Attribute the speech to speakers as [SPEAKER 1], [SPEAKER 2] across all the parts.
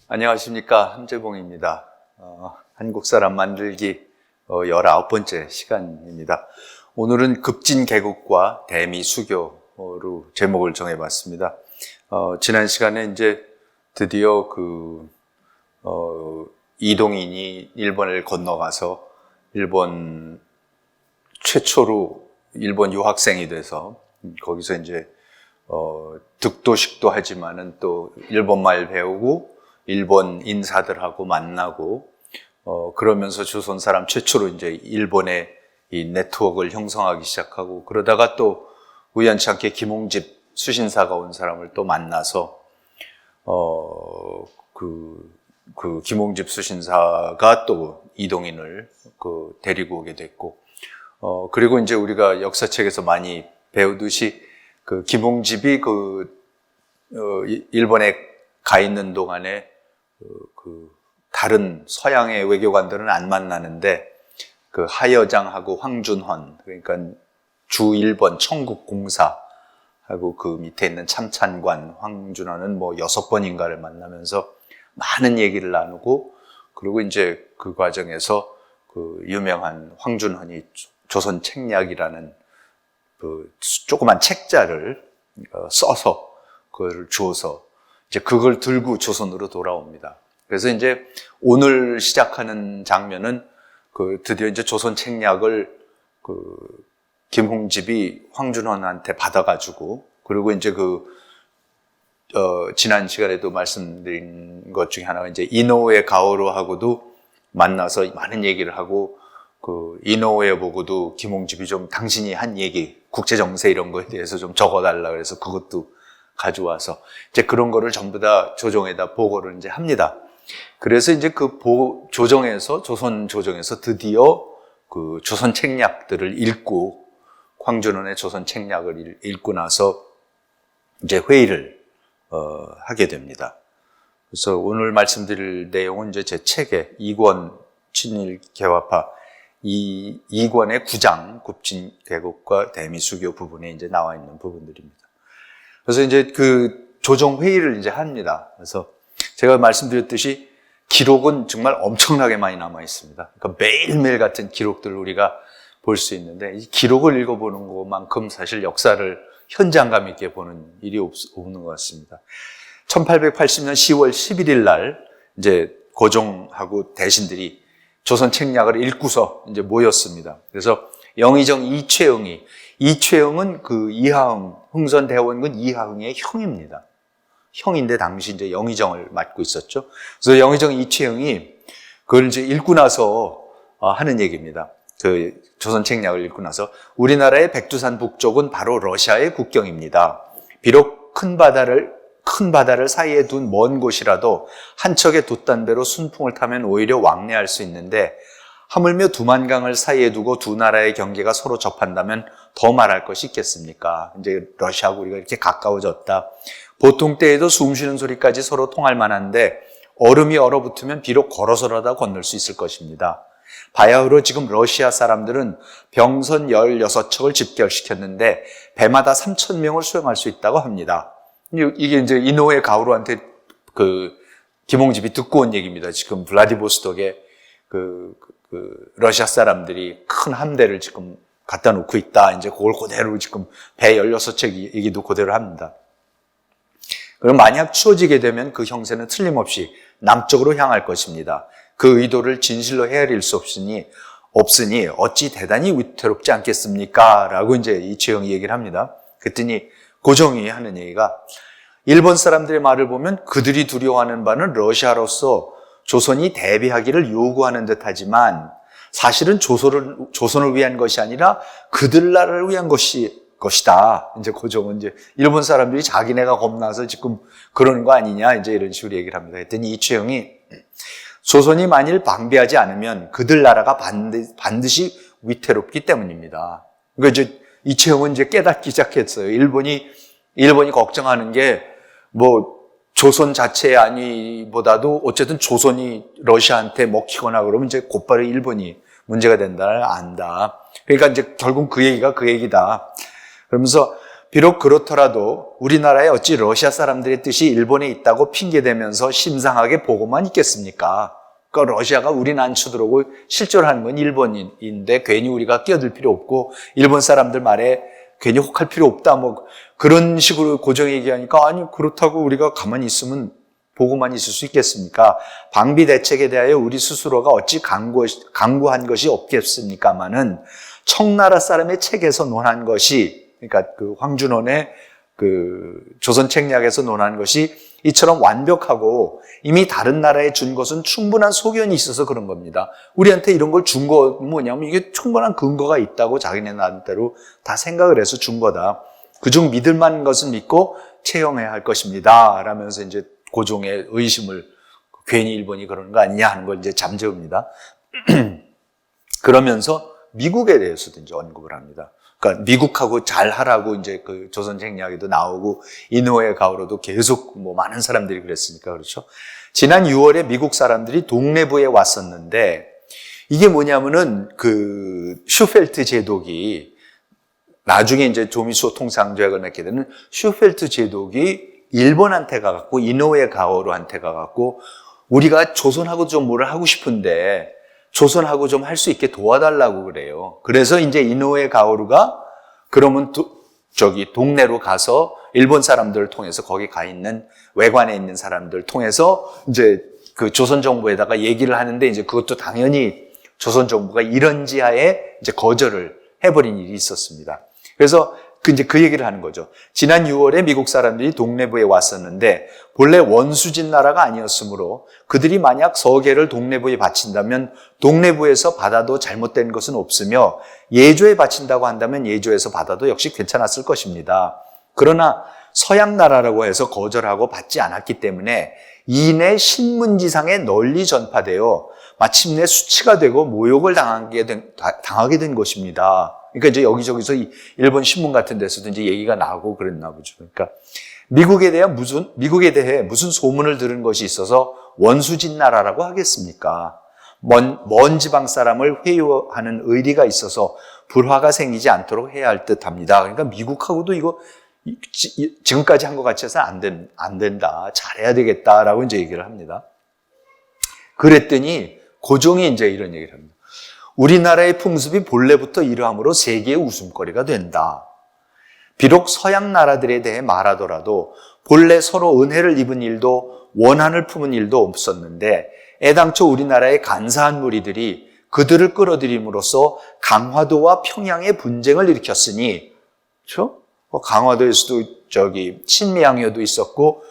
[SPEAKER 1] 안녕하십니까. 함재봉입니다. 한국 사람 만들기 19번째 시간입니다. 오늘은 급진개국과 대미수교로 제목을 정해봤습니다. 지난 시간에 이제 드디어 이동인이 일본을 건너가서 일본 최초로 일본 유학생이 돼서 거기서 이제 득도식도 하지만은 또 일본말 배우고 일본 인사들하고 만나고 그러면서 조선 사람 최초로 이제 일본의 이 네트워크를 형성하기 시작하고, 그러다가 또 우연치 않게 김홍집 수신사가 온 사람을 또 만나서 그 김홍집 수신사가 또 이동인을 데리고 오게 됐고, 그리고 이제 우리가 역사책에서 많이 배우듯이 그 김홍집이 일본에 가 있는 동안에 다른 서양의 외교관들은 안 만나는데 그 하여장하고 황준헌, 그러니까 주일본 청국공사하고 그 밑에 있는 참찬관 황준헌은 뭐 6번인가를 만나면서 많은 얘기를 나누고, 그리고 이제 그 과정에서 그 유명한 황준헌이 조선책략이라는 그 조그만 책자를 써서 그걸 주어서 이제 그걸 들고 조선으로 돌아옵니다. 그래서 이제 오늘 시작하는 장면은 드디어 이제 조선 책략을 김홍집이 황준헌한테 받아가지고, 그리고 이제 지난 시간에도 말씀드린 것 중에 하나가 이제 이노우에 가오로하고도 만나서 많은 얘기를 하고, 이노우에 보고도 김홍집이 좀 당신이 한 얘기, 국제정세 이런 거에 대해서 좀 적어달라 그래서 그것도 가져와서 이제 그런 거를 전부 다 조정에다 보고를 이제 합니다. 그래서 이제 조선 조정에서 드디어 그 조선 책략들을 읽고, 황준헌의 조선 책략을 읽고 나서 이제 회의를 하게 됩니다. 그래서 오늘 말씀드릴 내용은 이제 제 책의 2권 친일개화파 2권의 9장 급진개국과 대미수교 부분에 이제 나와 있는 부분들입니다. 그래서 이제 그 조정 회의를 이제 합니다. 그래서 제가 말씀드렸듯이 기록은 정말 엄청나게 많이 남아 있습니다. 그러니까 매일매일 같은 기록들을 우리가 볼 수 있는데, 이 기록을 읽어보는 것만큼 사실 역사를 현장감 있게 보는 일이 없는 것 같습니다. 1880년 10월 11일 날 이제 고종하고 대신들이 조선 책략을 읽고서 이제 모였습니다. 그래서 영의정 이최응은 그 이하흥, 흥선대원군 이하흥의 형입니다. 형인데 당시 이제 영의정을 맡고 있었죠. 그래서 영의정 이최응이 그걸 이제 읽고 나서 하는 얘기입니다. 그 조선 책략을 읽고 나서 우리나라의 백두산 북쪽은 바로 러시아의 국경입니다. 비록 큰 바다를 사이에 둔 먼 곳이라도 한 척의 돛단배로 순풍을 타면 오히려 왕래할 수 있는데, 하물며 두만강을 사이에 두고 두 나라의 경계가 서로 접한다면 더 말할 것이 있겠습니까? 이제 러시아하고 우리가 이렇게 가까워졌다. 보통 때에도 숨 쉬는 소리까지 서로 통할 만한데 얼음이 얼어붙으면 비록 걸어서라도 건널 수 있을 것입니다. 바야흐로 지금 러시아 사람들은 병선 16척을 집결시켰는데 배마다 3,000명을 수용할 수 있다고 합니다. 이게 이제 이노우에 가오로한테 김홍집이 듣고 온 얘기입니다. 지금 블라디보스톡에 러시아 사람들이 큰 함대를 지금 갖다 놓고 있다. 이제 그걸 그대로 지금 배 16척 얘기도 그대로 합니다. 그럼 만약 추워지게 되면 그 형세는 틀림없이 남쪽으로 향할 것입니다. 그 의도를 진실로 헤아릴 수 없으니 어찌 대단히 위태롭지 않겠습니까? 라고 이제 이채영이 얘기를 합니다. 그랬더니 고종이 하는 얘기가, 일본 사람들의 말을 보면 그들이 두려워하는 바는 러시아로서 조선이 대비하기를 요구하는 듯하지만 사실은 조선을 위한 것이 아니라 그들 나라를 위한 것이다. 이제 고종은 이제 일본 사람들이 자기네가 겁나서 지금 그러는 거 아니냐, 이제 이런 식으로 얘기를 합니다. 그랬더니 이채영이 조선이 만일 방비하지 않으면 그들 나라가 반드시 위태롭기 때문입니다. 그러니까 이제 이채영은 이제 깨닫기 시작했어요. 일본이 걱정하는 게 조선 자체 아니보다도 어쨌든 조선이 러시아한테 먹히거나 그러면 이제 곧바로 일본이 문제가 된다를 안다. 그러니까 이제 결국 그 얘기가 그 얘기다. 그러면서 비록 그렇더라도 우리나라에 어찌 러시아 사람들의 뜻이 일본에 있다고 핑계대면서 심상하게 보고만 있겠습니까? 그러니까 러시아가 우리 난쳐 들어오고 실제로 하는 건 일본인데 괜히 우리가 끼어들 필요 없고 일본 사람들 말에 괜히 혹할 필요 없다 뭐 그런 식으로 고정 얘기하니까 아니 그렇다고 우리가 가만히 있으면 보고만 있을 수 있겠습니까? 방비 대책에 대하여 우리 스스로가 어찌 강구한 것이 없겠습니까마는 청나라 사람의 책에서 논한 것이 그러니까 그 황준원의 그 조선 책략에서 논한 것이 이처럼 완벽하고 이미 다른 나라에 준 것은 충분한 소견이 있어서 그런 겁니다. 우리한테 이런 걸 준 거 뭐냐면 이게 충분한 근거가 있다고 자기네 나름대로 다 생각을 해서 준 거다. 그중 믿을 만한 것은 믿고 채용해야 할 것입니다. 라면서 이제 고종의 의심을 괜히 일본이 그러는 거 아니냐 하는 걸 이제 잠재웁니다. 그러면서 미국에 대해서도 이제 언급을 합니다. 그러니까 미국하고 잘 하라고 이제 그 조선 책략에도 나오고 이노우에 가오로도 계속 뭐 많은 사람들이 그랬으니까 그렇죠. 지난 6월에 미국 사람들이 동래부에 왔었는데 이게 뭐냐면은 그 슈펠트 제독이 나중에 이제 조미수 통상조약을 맺게 되는 슈펠트 제독이 일본한테 가갖고 이노우에 가오로한테 가갖고 우리가 조선하고 좀 뭐를 하고 싶은데 조선하고 좀 할 수 있게 도와달라고 그래요. 그래서 이제 이노우에 가오루가 그러면 동네로 가서 일본 사람들을 통해서 거기 가 있는 외관에 있는 사람들을 통해서 이제 그 조선 정부에다가 얘기를 하는데 이제 그것도 당연히 조선 정부가 이런 지하에 이제 거절을 해버린 일이 있었습니다. 그래서 이제 그 얘기를 하는 거죠. 지난 6월에 미국 사람들이 동래부에 왔었는데 본래 원수진 나라가 아니었으므로 그들이 만약 서계를 동래부에 바친다면 동래부에서 받아도 잘못된 것은 없으며 예조에 바친다고 한다면 예조에서 받아도 역시 괜찮았을 것입니다. 그러나 서양 나라라고 해서 거절하고 받지 않았기 때문에 이내 신문지상에 널리 전파되어 마침내 수치가 되고 모욕을 당하게 된 것입니다. 그러니까 이제 여기저기서 일본 신문 같은 데서도 이제 얘기가 나오고 그랬나 보죠. 그러니까 미국에 대해 무슨 소문을 들은 것이 있어서 원수진 나라라고 하겠습니까? 먼 지방 사람을 회유하는 의리가 있어서 불화가 생기지 않도록 해야 할 듯합니다. 그러니까 미국하고도 이거 지금까지 한 것 같이 해서 안 된다. 잘해야 되겠다라고 이제 얘기를 합니다. 그랬더니 고종이 이제 이런 얘기를 합니다. 우리나라의 풍습이 본래부터 이러함으로 세계의 웃음거리가 된다. 비록 서양 나라들에 대해 말하더라도 본래 서로 은혜를 입은 일도 원한을 품은 일도 없었는데 애당초 우리나라의 간사한 무리들이 그들을 끌어들임으로써 강화도와 평양의 분쟁을 일으켰으니, 그렇죠? 강화도에서도 신미양요도 있었고,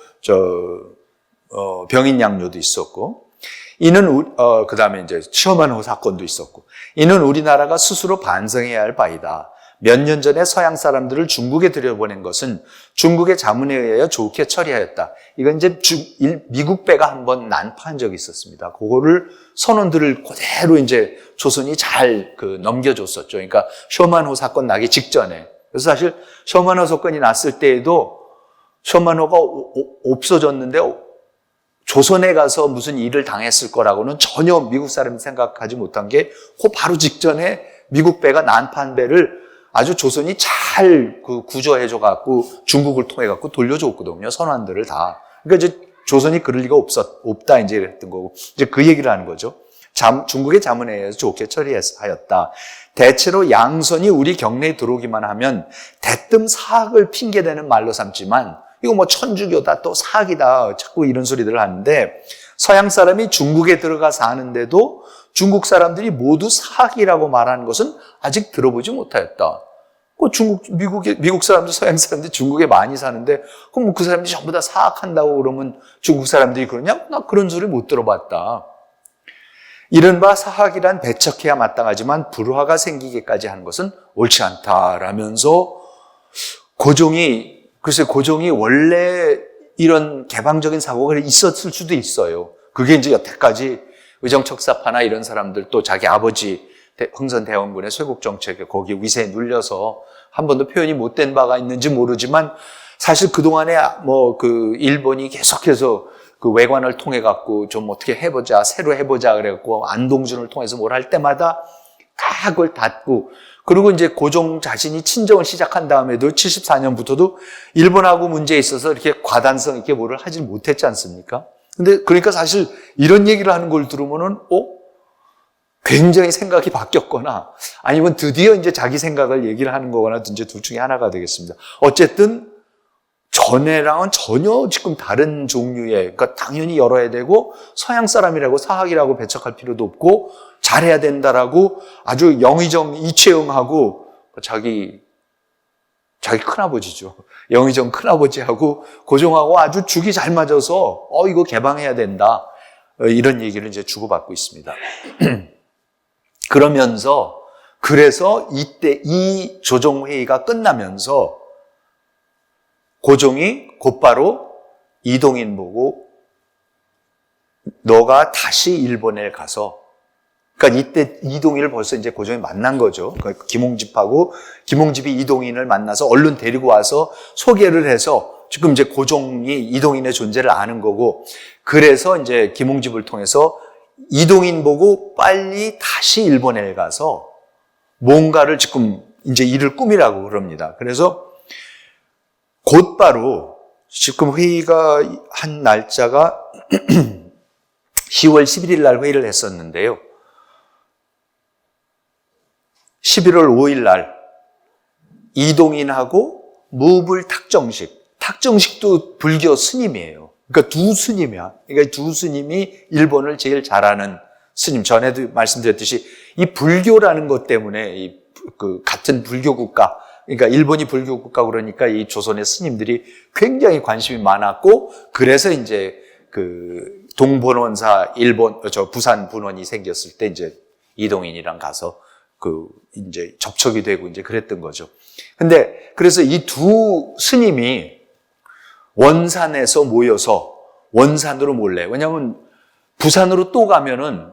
[SPEAKER 1] 병인양요도 있었고, 이는 그 다음에 이제 시어만호 사건도 있었고, 이는 우리나라가 스스로 반성해야 할 바이다. 몇 년 전에 서양 사람들을 중국에 들여보낸 것은 중국의 자문에 의하여 좋게 처리하였다. 이건 이제 미국 배가 한번 난파한 적이 있었습니다. 그거를 선원들을 그대로 이제 조선이 잘 넘겨줬었죠. 그러니까 쇼만호 사건 나기 직전에. 그래서 사실 쇼만호 사건이 났을 때에도 쇼만호가 없어졌는데 조선에 가서 무슨 일을 당했을 거라고는 전혀 미국 사람이 생각하지 못한 게 그 바로 직전에 미국 배가 난파한 배를 아주 조선이 잘 구조해줘갖고 중국을 통해갖고 돌려줬거든요. 선원들을 다. 그러니까 이제 조선이 그럴 리가 없다 이제 그랬던 거고. 이제 그 얘기를 하는 거죠. 중국의 자문에 의해서 좋게 처리하였다. 대체로 양선이 우리 경내에 들어오기만 하면 대뜸 사학을 핑계대는 말로 삼지만 이거 뭐 천주교다 또 사학이다 자꾸 이런 소리들을 하는데 서양 사람이 중국에 들어가 사는데도 중국 사람들이 모두 사학이라고 말하는 것은 아직 들어보지 못하였다. 미국 사람들, 서양 사람들이 중국에 많이 사는데 그럼 그 사람들이 전부 다 사학한다고 그러면 중국 사람들이 그러냐? 나 그런 소리 못 들어봤다. 이른바 사학이란 배척해야 마땅하지만 불화가 생기게까지 하는 것은 옳지 않다라면서 고종이 원래 이런 개방적인 사고가 있었을 수도 있어요. 그게 이제 여태까지 의정척사파나 이런 사람들 또 자기 아버지 흥선대원군의 쇄국정책에 거기 위세에 눌려서 한 번도 표현이 못된 바가 있는지 모르지만 사실 그동안에 일본이 계속해서 그 외관을 통해 갖고 좀 어떻게 해보자, 새로 해보자 그래갖고 안동준을 통해서 뭘 할 때마다 다 그걸 닫고 그리고 이제 고종 자신이 친정을 시작한 다음에도 74년부터도 일본하고 문제에 있어서 이렇게 과단성 있게 뭐를 하지 못했지 않습니까? 근데 그러니까 사실 이런 얘기를 하는 걸 들으면은, 굉장히 생각이 바뀌었거나 아니면 드디어 이제 자기 생각을 얘기를 하는 거거나 이제 둘 중에 하나가 되겠습니다. 어쨌든 전에랑은 전혀 지금 다른 종류의, 그러니까 당연히 열어야 되고 서양 사람이라고 사학이라고 배척할 필요도 없고 잘해야 된다라고 아주 영의정 이채영하고 자기 큰아버지죠. 영의정 큰아버지하고 고종하고 아주 죽이 잘 맞아서 이거 개방해야 된다. 이런 얘기를 이제 주고받고 있습니다. 그래서 이때 이 조정회의가 끝나면서 고종이 곧바로 이동인 보고 너가 다시 일본에 가서, 그러니까 이때 이동인을 벌써 이제 고종이 만난 거죠. 그러니까 김홍집이 이동인을 만나서 얼른 데리고 와서 소개를 해서 지금 이제 고종이 이동인의 존재를 아는 거고, 그래서 이제 김홍집을 통해서 이동인 보고 빨리 다시 일본에 가서 뭔가를 지금 이제 일을 꾸미라고 그럽니다. 그래서 곧바로 지금 회의가 한 날짜가 10월 11일 날 회의를 했었는데요. 11월 5일 날 이동인하고 무불 탁정식도 불교 스님이에요. 그러니까 두 스님이야. 그러니까 두 스님이 일본을 제일 잘하는 스님. 전에도 말씀드렸듯이 이 불교라는 것 때문에 같은 불교 국가, 그러니까 일본이 불교 국가 그러니까 이 조선의 스님들이 굉장히 관심이 많았고, 그래서 이제 동본원사 부산 분원이 생겼을 때 이제 이동인이랑 가서 이제 접촉이 되고 이제 그랬던 거죠. 근데 그래서 이 두 스님이 원산에서 모여서 원산으로 몰래, 왜냐하면 부산으로 또 가면은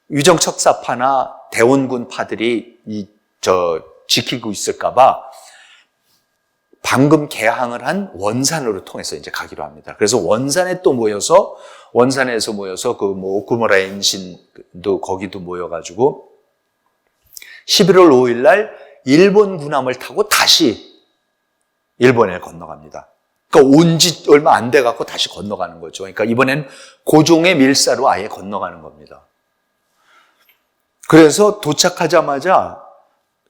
[SPEAKER 1] 위정척사파나 대원군 파들이 지키고 있을까봐 방금 개항을 한 원산으로 통해서 이제 가기로 합니다. 그래서 원산에서 모여서 오쿠무라 엔신도 거기도 모여가지고 11월 5일 날 일본 군함을 타고 다시 일본에 건너갑니다. 그러니까 온 지 얼마 안 돼 갖고 다시 건너가는 거죠. 그러니까 이번엔 고종의 밀사로 아예 건너가는 겁니다. 그래서 도착하자마자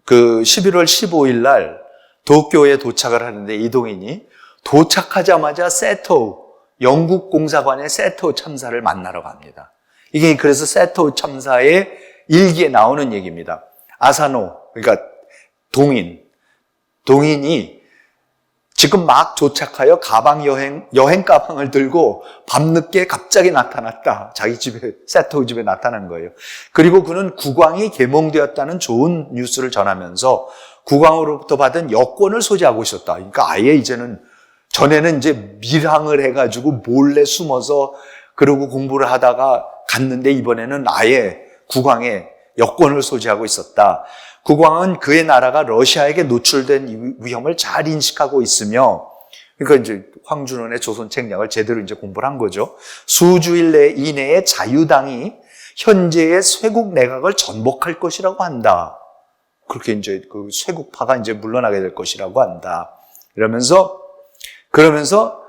[SPEAKER 1] 11월 15일 날 도쿄에 도착을 하는데, 이동인이 도착하자마자 영국 공사관의 세토 참사를 만나러 갑니다. 이게 그래서 세토 참사의 일기에 나오는 얘기입니다. 아사노, 그러니까 동인이 지금 막 도착하여 여행 가방을 들고 밤늦게 갑자기 나타났다. 자기 집에, 세토 집에 나타난 거예요. 그리고 그는 국왕이 계몽되었다는 좋은 뉴스를 전하면서 국왕으로부터 받은 여권을 소지하고 있었다. 그러니까 아예 이제는, 전에는 이제 밀항을 해가지고 몰래 숨어서 그러고 공부를 하다가 갔는데, 이번에는 아예 국왕의 여권을 소지하고 있었다. 국왕은 그의 나라가 러시아에게 노출된 위험을 잘 인식하고 있으며, 그러니까 이제 황준원의 조선 책략을 제대로 이제 공부를 한 거죠. 수주일 이내에 자유당이 현재의 쇄국 내각을 전복할 것이라고 한다. 그렇게 이제 쇄국파가 이제 물러나게 될 것이라고 한다. 그러면서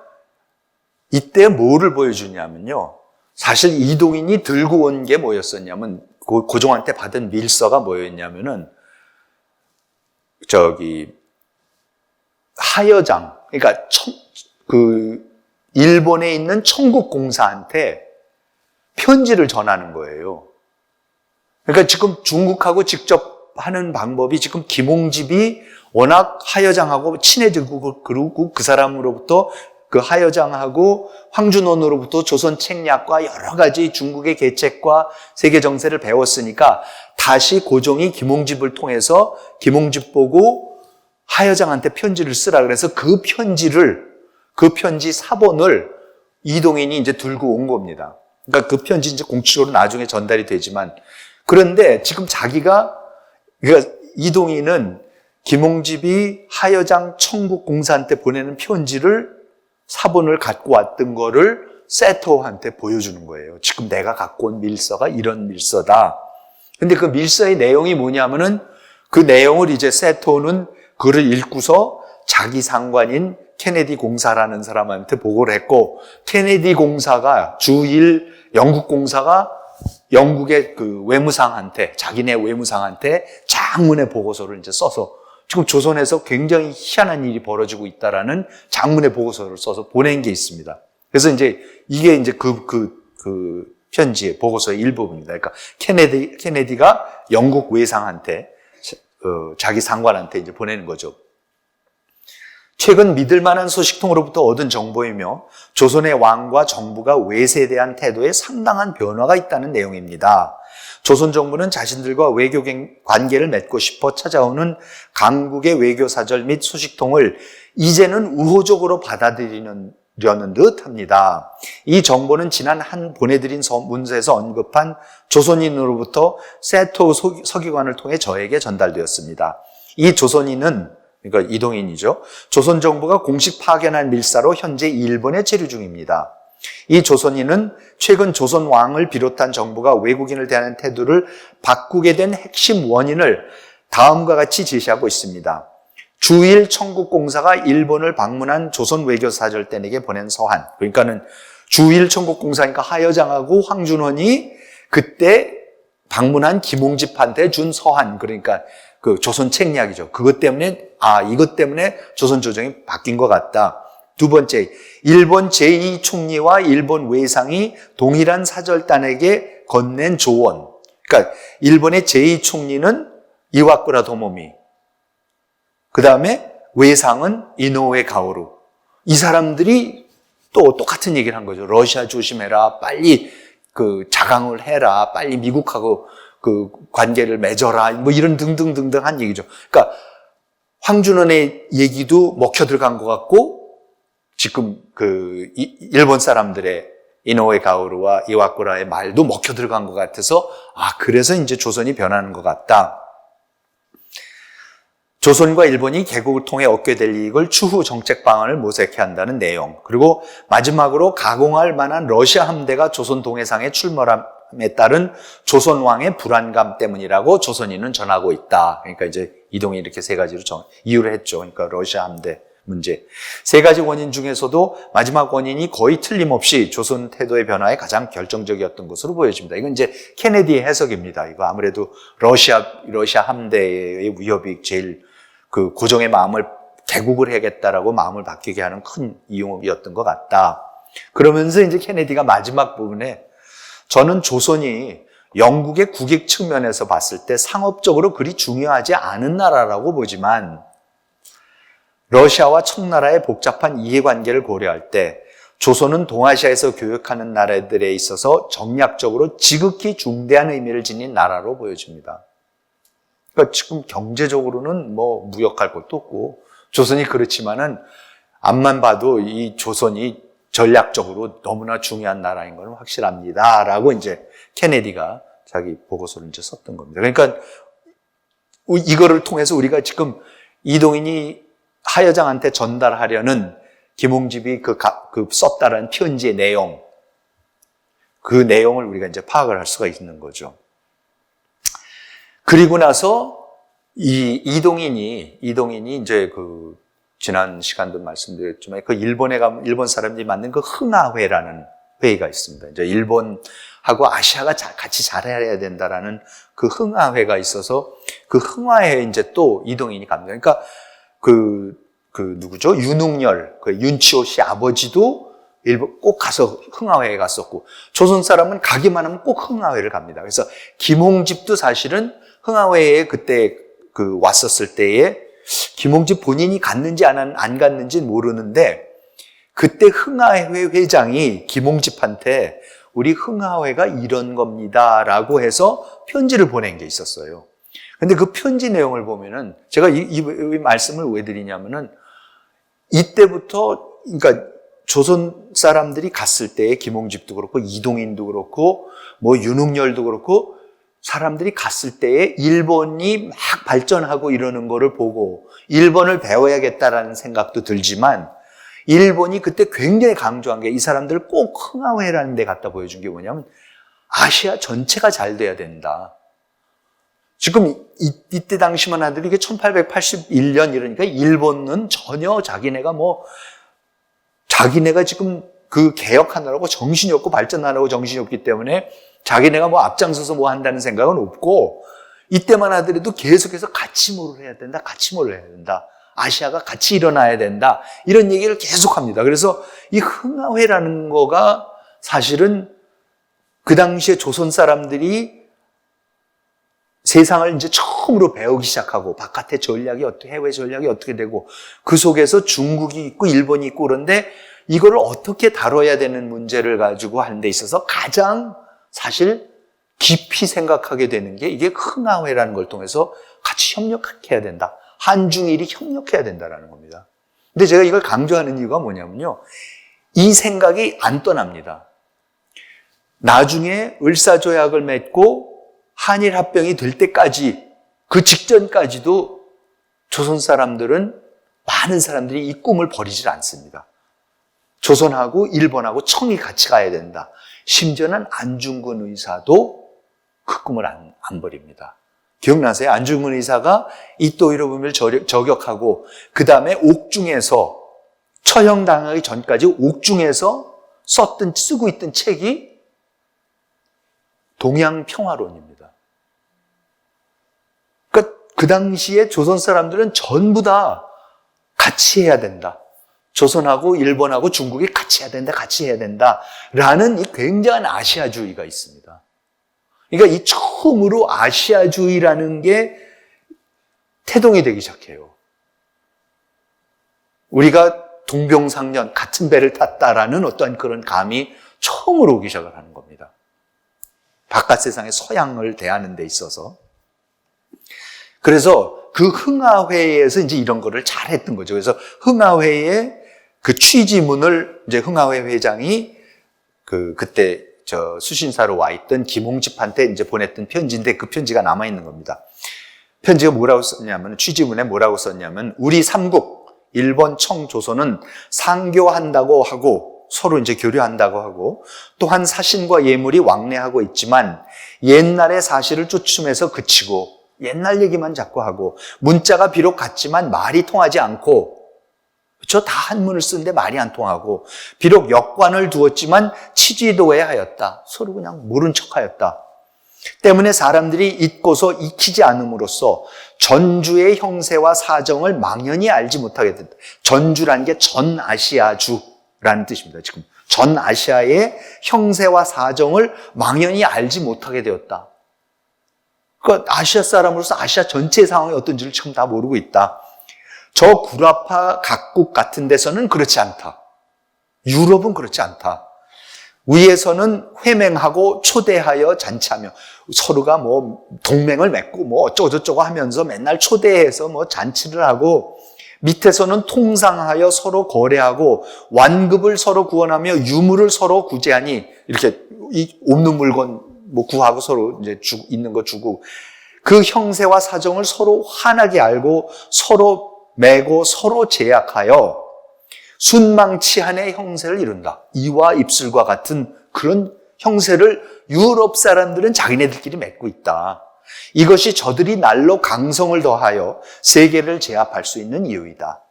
[SPEAKER 1] 이때 뭐를 보여주냐면요. 사실 이동인이 들고 온 게 뭐였었냐면, 고종한테 받은 밀서가 뭐였냐면은, 하여장, 그러니까 일본에 있는 청국공사한테 편지를 전하는 거예요. 그러니까 지금 중국하고 직접 하는 방법이, 지금 김홍집이 워낙 하여장하고 친해지고, 그리고 그 사람으로부터, 그 하여장하고 황준원으로부터 조선 책략과 여러 가지 중국의 계책과 세계 정세를 배웠으니까 다시 고종이 김홍집을 통해서 김홍집 보고 하여장한테 편지를 쓰라 그래서 그 편지 사본을 이동인이 이제 들고 온 겁니다. 그러니까 그 편지 이제 공식적으로 나중에 전달이 되지만, 그런데 지금 그러니까 이동인은 김홍집이 하여장 청국공사한테 보내는 사본을 갖고 왔던 거를 세토한테 보여주는 거예요. 지금 내가 갖고 온 밀서가 이런 밀서다. 근데 그 밀서의 내용이 뭐냐면은, 그 내용을 이제 세토는 글을 읽고서 자기 상관인 케네디 공사라는 사람한테 보고를 했고, 케네디 공사가 주1 영국 공사가 영국의 그 외무상한테, 자기네 외무상한테 장문의 보고서를 이제 써서 지금 조선에서 굉장히 희한한 일이 벌어지고 있다라는 장문의 보고서를 써서 보낸 게 있습니다. 그래서 이제 이게 이제 그 편지의 보고서의 일부분입니다. 그러니까 케네디가 영국 외상한테, 자기 상관한테 이제 보내는 거죠. 최근 믿을 만한 소식통으로부터 얻은 정보이며 조선의 왕과 정부가 외세에 대한 태도에 상당한 변화가 있다는 내용입니다. 조선 정부는 자신들과 외교 관계를 맺고 싶어 찾아오는 강국의 외교사절 및 소식통을 이제는 우호적으로 받아들이려는 듯 합니다. 이 정보는 지난 한 보내드린 문서에서 언급한 조선인으로부터 세토 서기관을 통해 저에게 전달되었습니다. 이 조선인은, 그러니까 이동인이죠, 조선 정부가 공식 파견한 밀사로 현재 일본에 체류 중입니다. 이 조선인은 최근 조선 왕을 비롯한 정부가 외국인을 대하는 태도를 바꾸게 된 핵심 원인을 다음과 같이 제시하고 있습니다. 주1 청국공사가 일본을 방문한 조선 외교사절단에게 보낸 서한, 그러니까는 주1 청국공사니까 하여장하고 황준원이 그때 방문한 김홍집한테 준 서한, 그러니까 그 조선 책략이죠. 그것 때문에, 이것 때문에 조선 조정이 바뀐 것 같다. 두 번째, 일본 제2총리와 일본 외상이 동일한 사절단에게 건넨 조언. 그러니까 일본의 제2총리는 이와쿠라 도모미, 그 다음에 외상은 이노우에 가오루. 이 사람들이 또 똑같은 얘기를 한 거죠. 러시아 조심해라. 빨리 그 자강을 해라. 빨리 미국하고 그 관계를 맺어라. 뭐 이런 등등등등 한 얘기죠. 그러니까 황준원의 얘기도 먹혀 들어간 것 같고, 지금 그 일본 사람들의 이노우에 가오루와 이와쿠라의 말도 먹혀 들어간 것 같아서, 그래서 이제 조선이 변하는 것 같다. 조선과 일본이 개국을 통해 얻게 될 이익을 추후 정책 방안을 모색해야 한다는 내용. 그리고 마지막으로 가공할 만한 러시아 함대가 조선 동해상에 출몰함에 따른 조선 왕의 불안감 때문이라고 조선인은 전하고 있다. 그러니까 이제 이동이 이렇게 세 가지로 이유를 했죠. 그러니까 러시아 함대 문제. 세 가지 원인 중에서도 마지막 원인이 거의 틀림없이 조선 태도의 변화에 가장 결정적이었던 것으로 보여집니다. 이건 이제 케네디의 해석입니다. 이거 아무래도 러시아 함대의 위협이 제일 그 고종의 마음을, 개국을 해야겠다라고 마음을 바뀌게 하는 큰 이유였던 것 같다. 그러면서 이제 케네디가 마지막 부분에, 저는 조선이 영국의 국익 측면에서 봤을 때 상업적으로 그리 중요하지 않은 나라라고 보지만, 러시아와 청나라의 복잡한 이해관계를 고려할 때 조선은 동아시아에서 교역하는 나라들에 있어서 정략적으로 지극히 중대한 의미를 지닌 나라로 보여집니다. 그러니까 지금 경제적으로는 뭐 무역할 것도 없고, 조선이 그렇지만은 앞만 봐도 이 조선이 전략적으로 너무나 중요한 나라인 건 확실합니다. 라고 이제 케네디가 자기 보고서를 이제 썼던 겁니다. 그러니까 이거를 통해서 우리가 지금 이동인이 하여장한테 전달하려는 김홍집이 그 썼다라는 편지의 내용, 그 내용을 우리가 이제 파악을 할 수가 있는 거죠. 그리고 나서 이동인이 이제 그 지난 시간도 말씀드렸지만 그 일본에 가면 일본 사람들이 만든 그 흥하회라는 회의가 있습니다. 이제 일본하고 아시아가 같이 잘해야 된다라는 그 흥하회가 있어서 그 흥하회에 이제 또 이동인이 갑니다. 그러니까 누구죠? 윤웅열, 그 윤치호 씨 아버지도 일본 꼭 가서 흥하회에 갔었고, 조선 사람은 가기만 하면 꼭 흥하회를 갑니다. 그래서 김홍집도 사실은 흥하회에 그때 왔었을 때에 김홍집 본인이 갔는지 안 갔는지는 모르는데, 그때 흥하회 회장이 김홍집한테 우리 흥하회가 이런 겁니다 라고 해서 편지를 보낸 게 있었어요. 근데 그 편지 내용을 보면은, 제가 이 말씀을 왜 드리냐면은, 이때부터, 그러니까 조선 사람들이 갔을 때에 김홍집도 그렇고, 이동인도 그렇고, 뭐 윤웅열도 그렇고, 사람들이 갔을 때에 일본이 막 발전하고 이러는 거를 보고 일본을 배워야겠다라는 생각도 들지만, 일본이 그때 굉장히 강조한 게, 이 사람들을 꼭 흥하회라는 데 갖다 보여준 게 뭐냐면, 아시아 전체가 잘 돼야 된다. 지금 이때 당시만 하더라도 이게 1881년 이러니까 일본은 전혀 자기네가 지금 그 개혁하느라고 정신이 없고 발전하느라고 정신이 없기 때문에 자기네가 뭐 앞장서서 뭐 한다는 생각은 없고, 이때만 하더라도 계속해서 같이 뭐를 해야 된다, 같이 뭐를 해야 된다, 아시아가 같이 일어나야 된다, 이런 얘기를 계속 합니다. 그래서 이 흥하회라는 거가 사실은 그 당시에 조선 사람들이 세상을 이제 처음으로 배우기 시작하고, 바깥의 전략이 어떻게, 해외 전략이 어떻게 되고, 그 속에서 중국이 있고 일본이 있고, 그런데 이걸 어떻게 다뤄야 되는 문제를 가지고 하는 데 있어서 가장 사실 깊이 생각하게 되는 게 이게 흥하회라는 걸 통해서 같이 협력해야 된다. 한중일이 협력해야 된다는 겁니다. 근데 제가 이걸 강조하는 이유가 뭐냐면요, 이 생각이 안 떠납니다. 나중에 을사조약을 맺고 한일 합병이 될 때까지, 그 직전까지도 조선 사람들은, 많은 사람들이 이 꿈을 버리질 않습니다. 조선하고 일본하고 청이 같이 가야 된다. 심지어는 안중근 의사도 그 꿈을 안 버립니다. 기억나세요? 안중근 의사가 이토 히로부미를 저격하고 그 다음에 옥중에서, 처형당하기 전까지 옥중에서 쓰고 있던 책이 동양평화론입니다. 그러니까 그 당시에 조선 사람들은 전부 다 같이 해야 된다. 조선하고 일본하고 중국이 같이 해야 된다, 같이 해야 된다 라는 이 굉장한 아시아주의가 있습니다. 그러니까 이 처음으로 아시아주의라는 게 태동이 되기 시작해요. 우리가 동병상련, 같은 배를 탔다라는 어떤 그런 감이 처음으로 오기 시작을 하는 겁니다. 바깥 세상의 서양을 대하는 데 있어서. 그래서 그 흥하회에서 이제 이런 거를 잘 했던 거죠. 그래서 흥하회의 그 취지문을 이제 흥하회 회장이 그때 수신사로 와 있던 김홍집한테 이제 보냈던 편지인데, 그 편지가 남아 있는 겁니다. 편지가 뭐라고 썼냐면, 취지문에 뭐라고 썼냐면, 우리 삼국, 일본, 청, 조선은 상교한다고 하고, 서로 이제 교류한다고 하고, 또한 사신과 예물이 왕래하고 있지만, 옛날의 사실을 쫓으면서 그치고, 옛날 얘기만 자꾸 하고, 문자가 비록 같지만 말이 통하지 않고, 그렇죠? 다 한문을 쓰는데 말이 안 통하고, 비록 역관을 두었지만 치지도에 하였다. 서로 그냥 모른 척하였다. 때문에 사람들이 잊고서 익히지 않음으로써 전주의 형세와 사정을 망연히 알지 못하게 된다. 전주라는 게 전아시아주라는 뜻입니다. 지금 전아시아의 형세와 사정을 망연히 알지 못하게 되었다. 그러니까 아시아 사람으로서 아시아 전체의 상황이 어떤지를 지금 다 모르고 있다. 저 구라파 각국 같은 데서는 그렇지 않다. 유럽은 그렇지 않다. 위에서는 회맹하고 초대하여 잔치하며, 서로가 뭐 동맹을 맺고 뭐 어쩌고저쩌고 하면서 맨날 초대해서 뭐 잔치를 하고, 밑에서는 통상하여 서로 거래하고 완급을 서로 구원하며 유물을 서로 구제하니, 이렇게 없는 물건 뭐 구하고 서로 이제 있는 거 주고, 그 형세와 사정을 서로 환하게 알고 서로 매고 서로 제약하여 순망치한의 형세를 이룬다. 이와 입술과 같은 그런 형세를 유럽 사람들은 자기네들끼리 맺고 있다. 이것이 저들이 날로 강성을 더하여 세계를 제압할 수 있는 이유이다.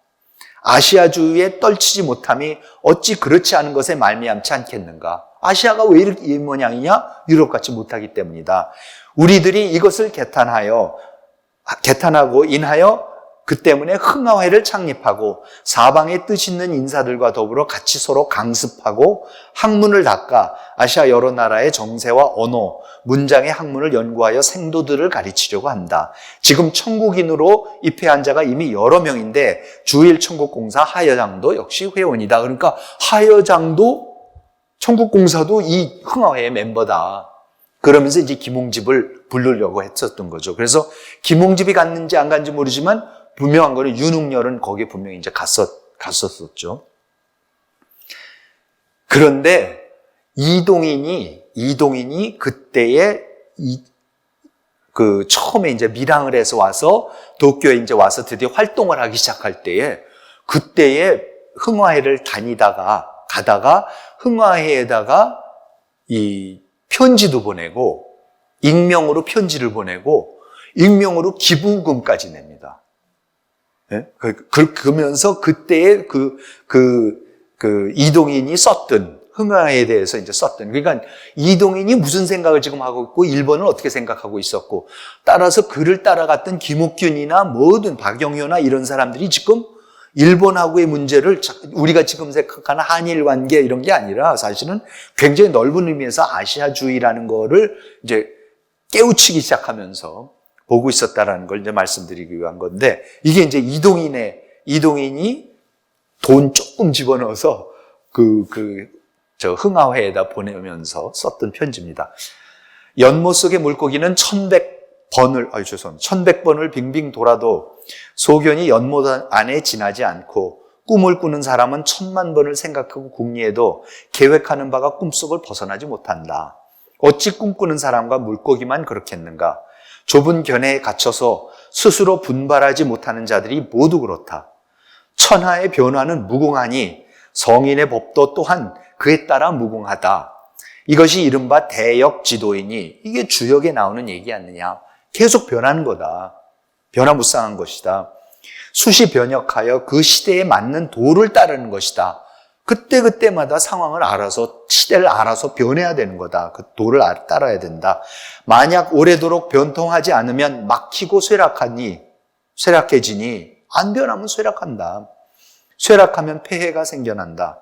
[SPEAKER 1] 아시아주의에 떨치지 못함이 어찌 그렇지 않은 것에 말미암지 않겠는가? 아시아가 왜 이렇게 이 모양이냐? 유럽같이 못하기 때문이다. 우리들이 이것을 개탄하고 인하여 그 때문에 흥하회를 창립하고 사방에 뜻 있는 인사들과 더불어 같이 서로 강습하고 학문을 닦아 아시아 여러 나라의 정세와 언어, 문장의 학문을 연구하여 생도들을 가르치려고 한다. 지금 천국인으로 입회한 자가 이미 여러 명인데 주일천국공사 하여장도 역시 회원이다. 그러니까 하여장도, 천국공사도 이 흥하회의 멤버다. 그러면서 이제 김홍집을 부르려고 했었던 거죠. 그래서 김홍집이 갔는지 안 갔는지 모르지만 분명한 거는 윤흥렬은 거기에 분명히 이제 갔었었죠. 그런데 이동인이 그때에 처음에 이제 밀항을 해서 와서 도쿄에 이제 와서 드디어 활동을 하기 시작할 때에, 그때에 흥화회를 가다가 흥화회에다가 이 편지도 보내고, 익명으로 편지를 보내고, 익명으로 기부금까지 냅니다. 예? 그러면서 그때의 이동인이 썼던 흥하에 대해서 이제 썼던, 그러니까 이동인이 무슨 생각을 지금 하고 있고 일본은 어떻게 생각하고 있었고, 따라서 그를 따라갔던 김옥균이나 뭐든 박영효나 이런 사람들이 지금 일본하고의 문제를 우리가 지금 생각하는 한일 관계 이런 게 아니라 사실은 굉장히 넓은 의미에서 아시아주의라는 거를 이제 깨우치기 시작하면서 보고 있었다라는 걸 이제 말씀드리기 위한 건데, 이게 이제 이동인이 돈 조금 집어넣어서 저 흥하회에다 보내면서 썼던 편지입니다. 연못 속의 물고기는 1100번을 빙빙 돌아도 소견이 연못 안에 지나지 않고, 꿈을 꾸는 사람은 1000만 번을 생각하고 궁리해도 계획하는 바가 꿈속을 벗어나지 못한다. 어찌 꿈꾸는 사람과 물고기만 그렇겠는가? 좁은 견해에 갇혀서 스스로 분발하지 못하는 자들이 모두 그렇다. 천하의 변화는 무궁하니 성인의 법도 또한 그에 따라 무궁하다. 이것이 이른바 대역지도이니, 이게 주역에 나오는 얘기 아니냐. 계속 변하는 거다. 변화무쌍한 것이다. 수시 변혁하여 그 시대에 맞는 도를 따르는 것이다. 그때마다 상황을 알아서, 시대를 알아서 변해야 되는 거다. 그 도를 따라야 된다. 만약 오래도록 변통하지 않으면 막히고 쇠락해지니, 안 변하면 쇠락한다. 쇠락하면 폐해가 생겨난다.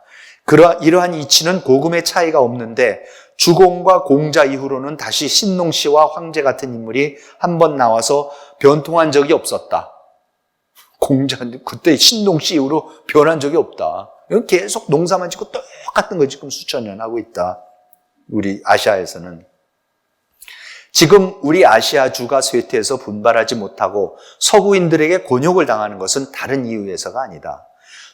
[SPEAKER 1] 이러한 이치는 고금의 차이가 없는데, 주공과 공자 이후로는 다시 신농씨와 황제 같은 인물이 한 번 나와서 변통한 적이 없었다. 공자는 그때 신농씨 이후로 변한 적이 없다. 계속 농사만 짓고 똑같은 거 지금 수천 년 하고 있다. 우리 아시아에서는. 지금 우리 아시아주가 쇠퇴해서 분발하지 못하고 서구인들에게 곤욕을 당하는 것은 다른 이유에서가 아니다.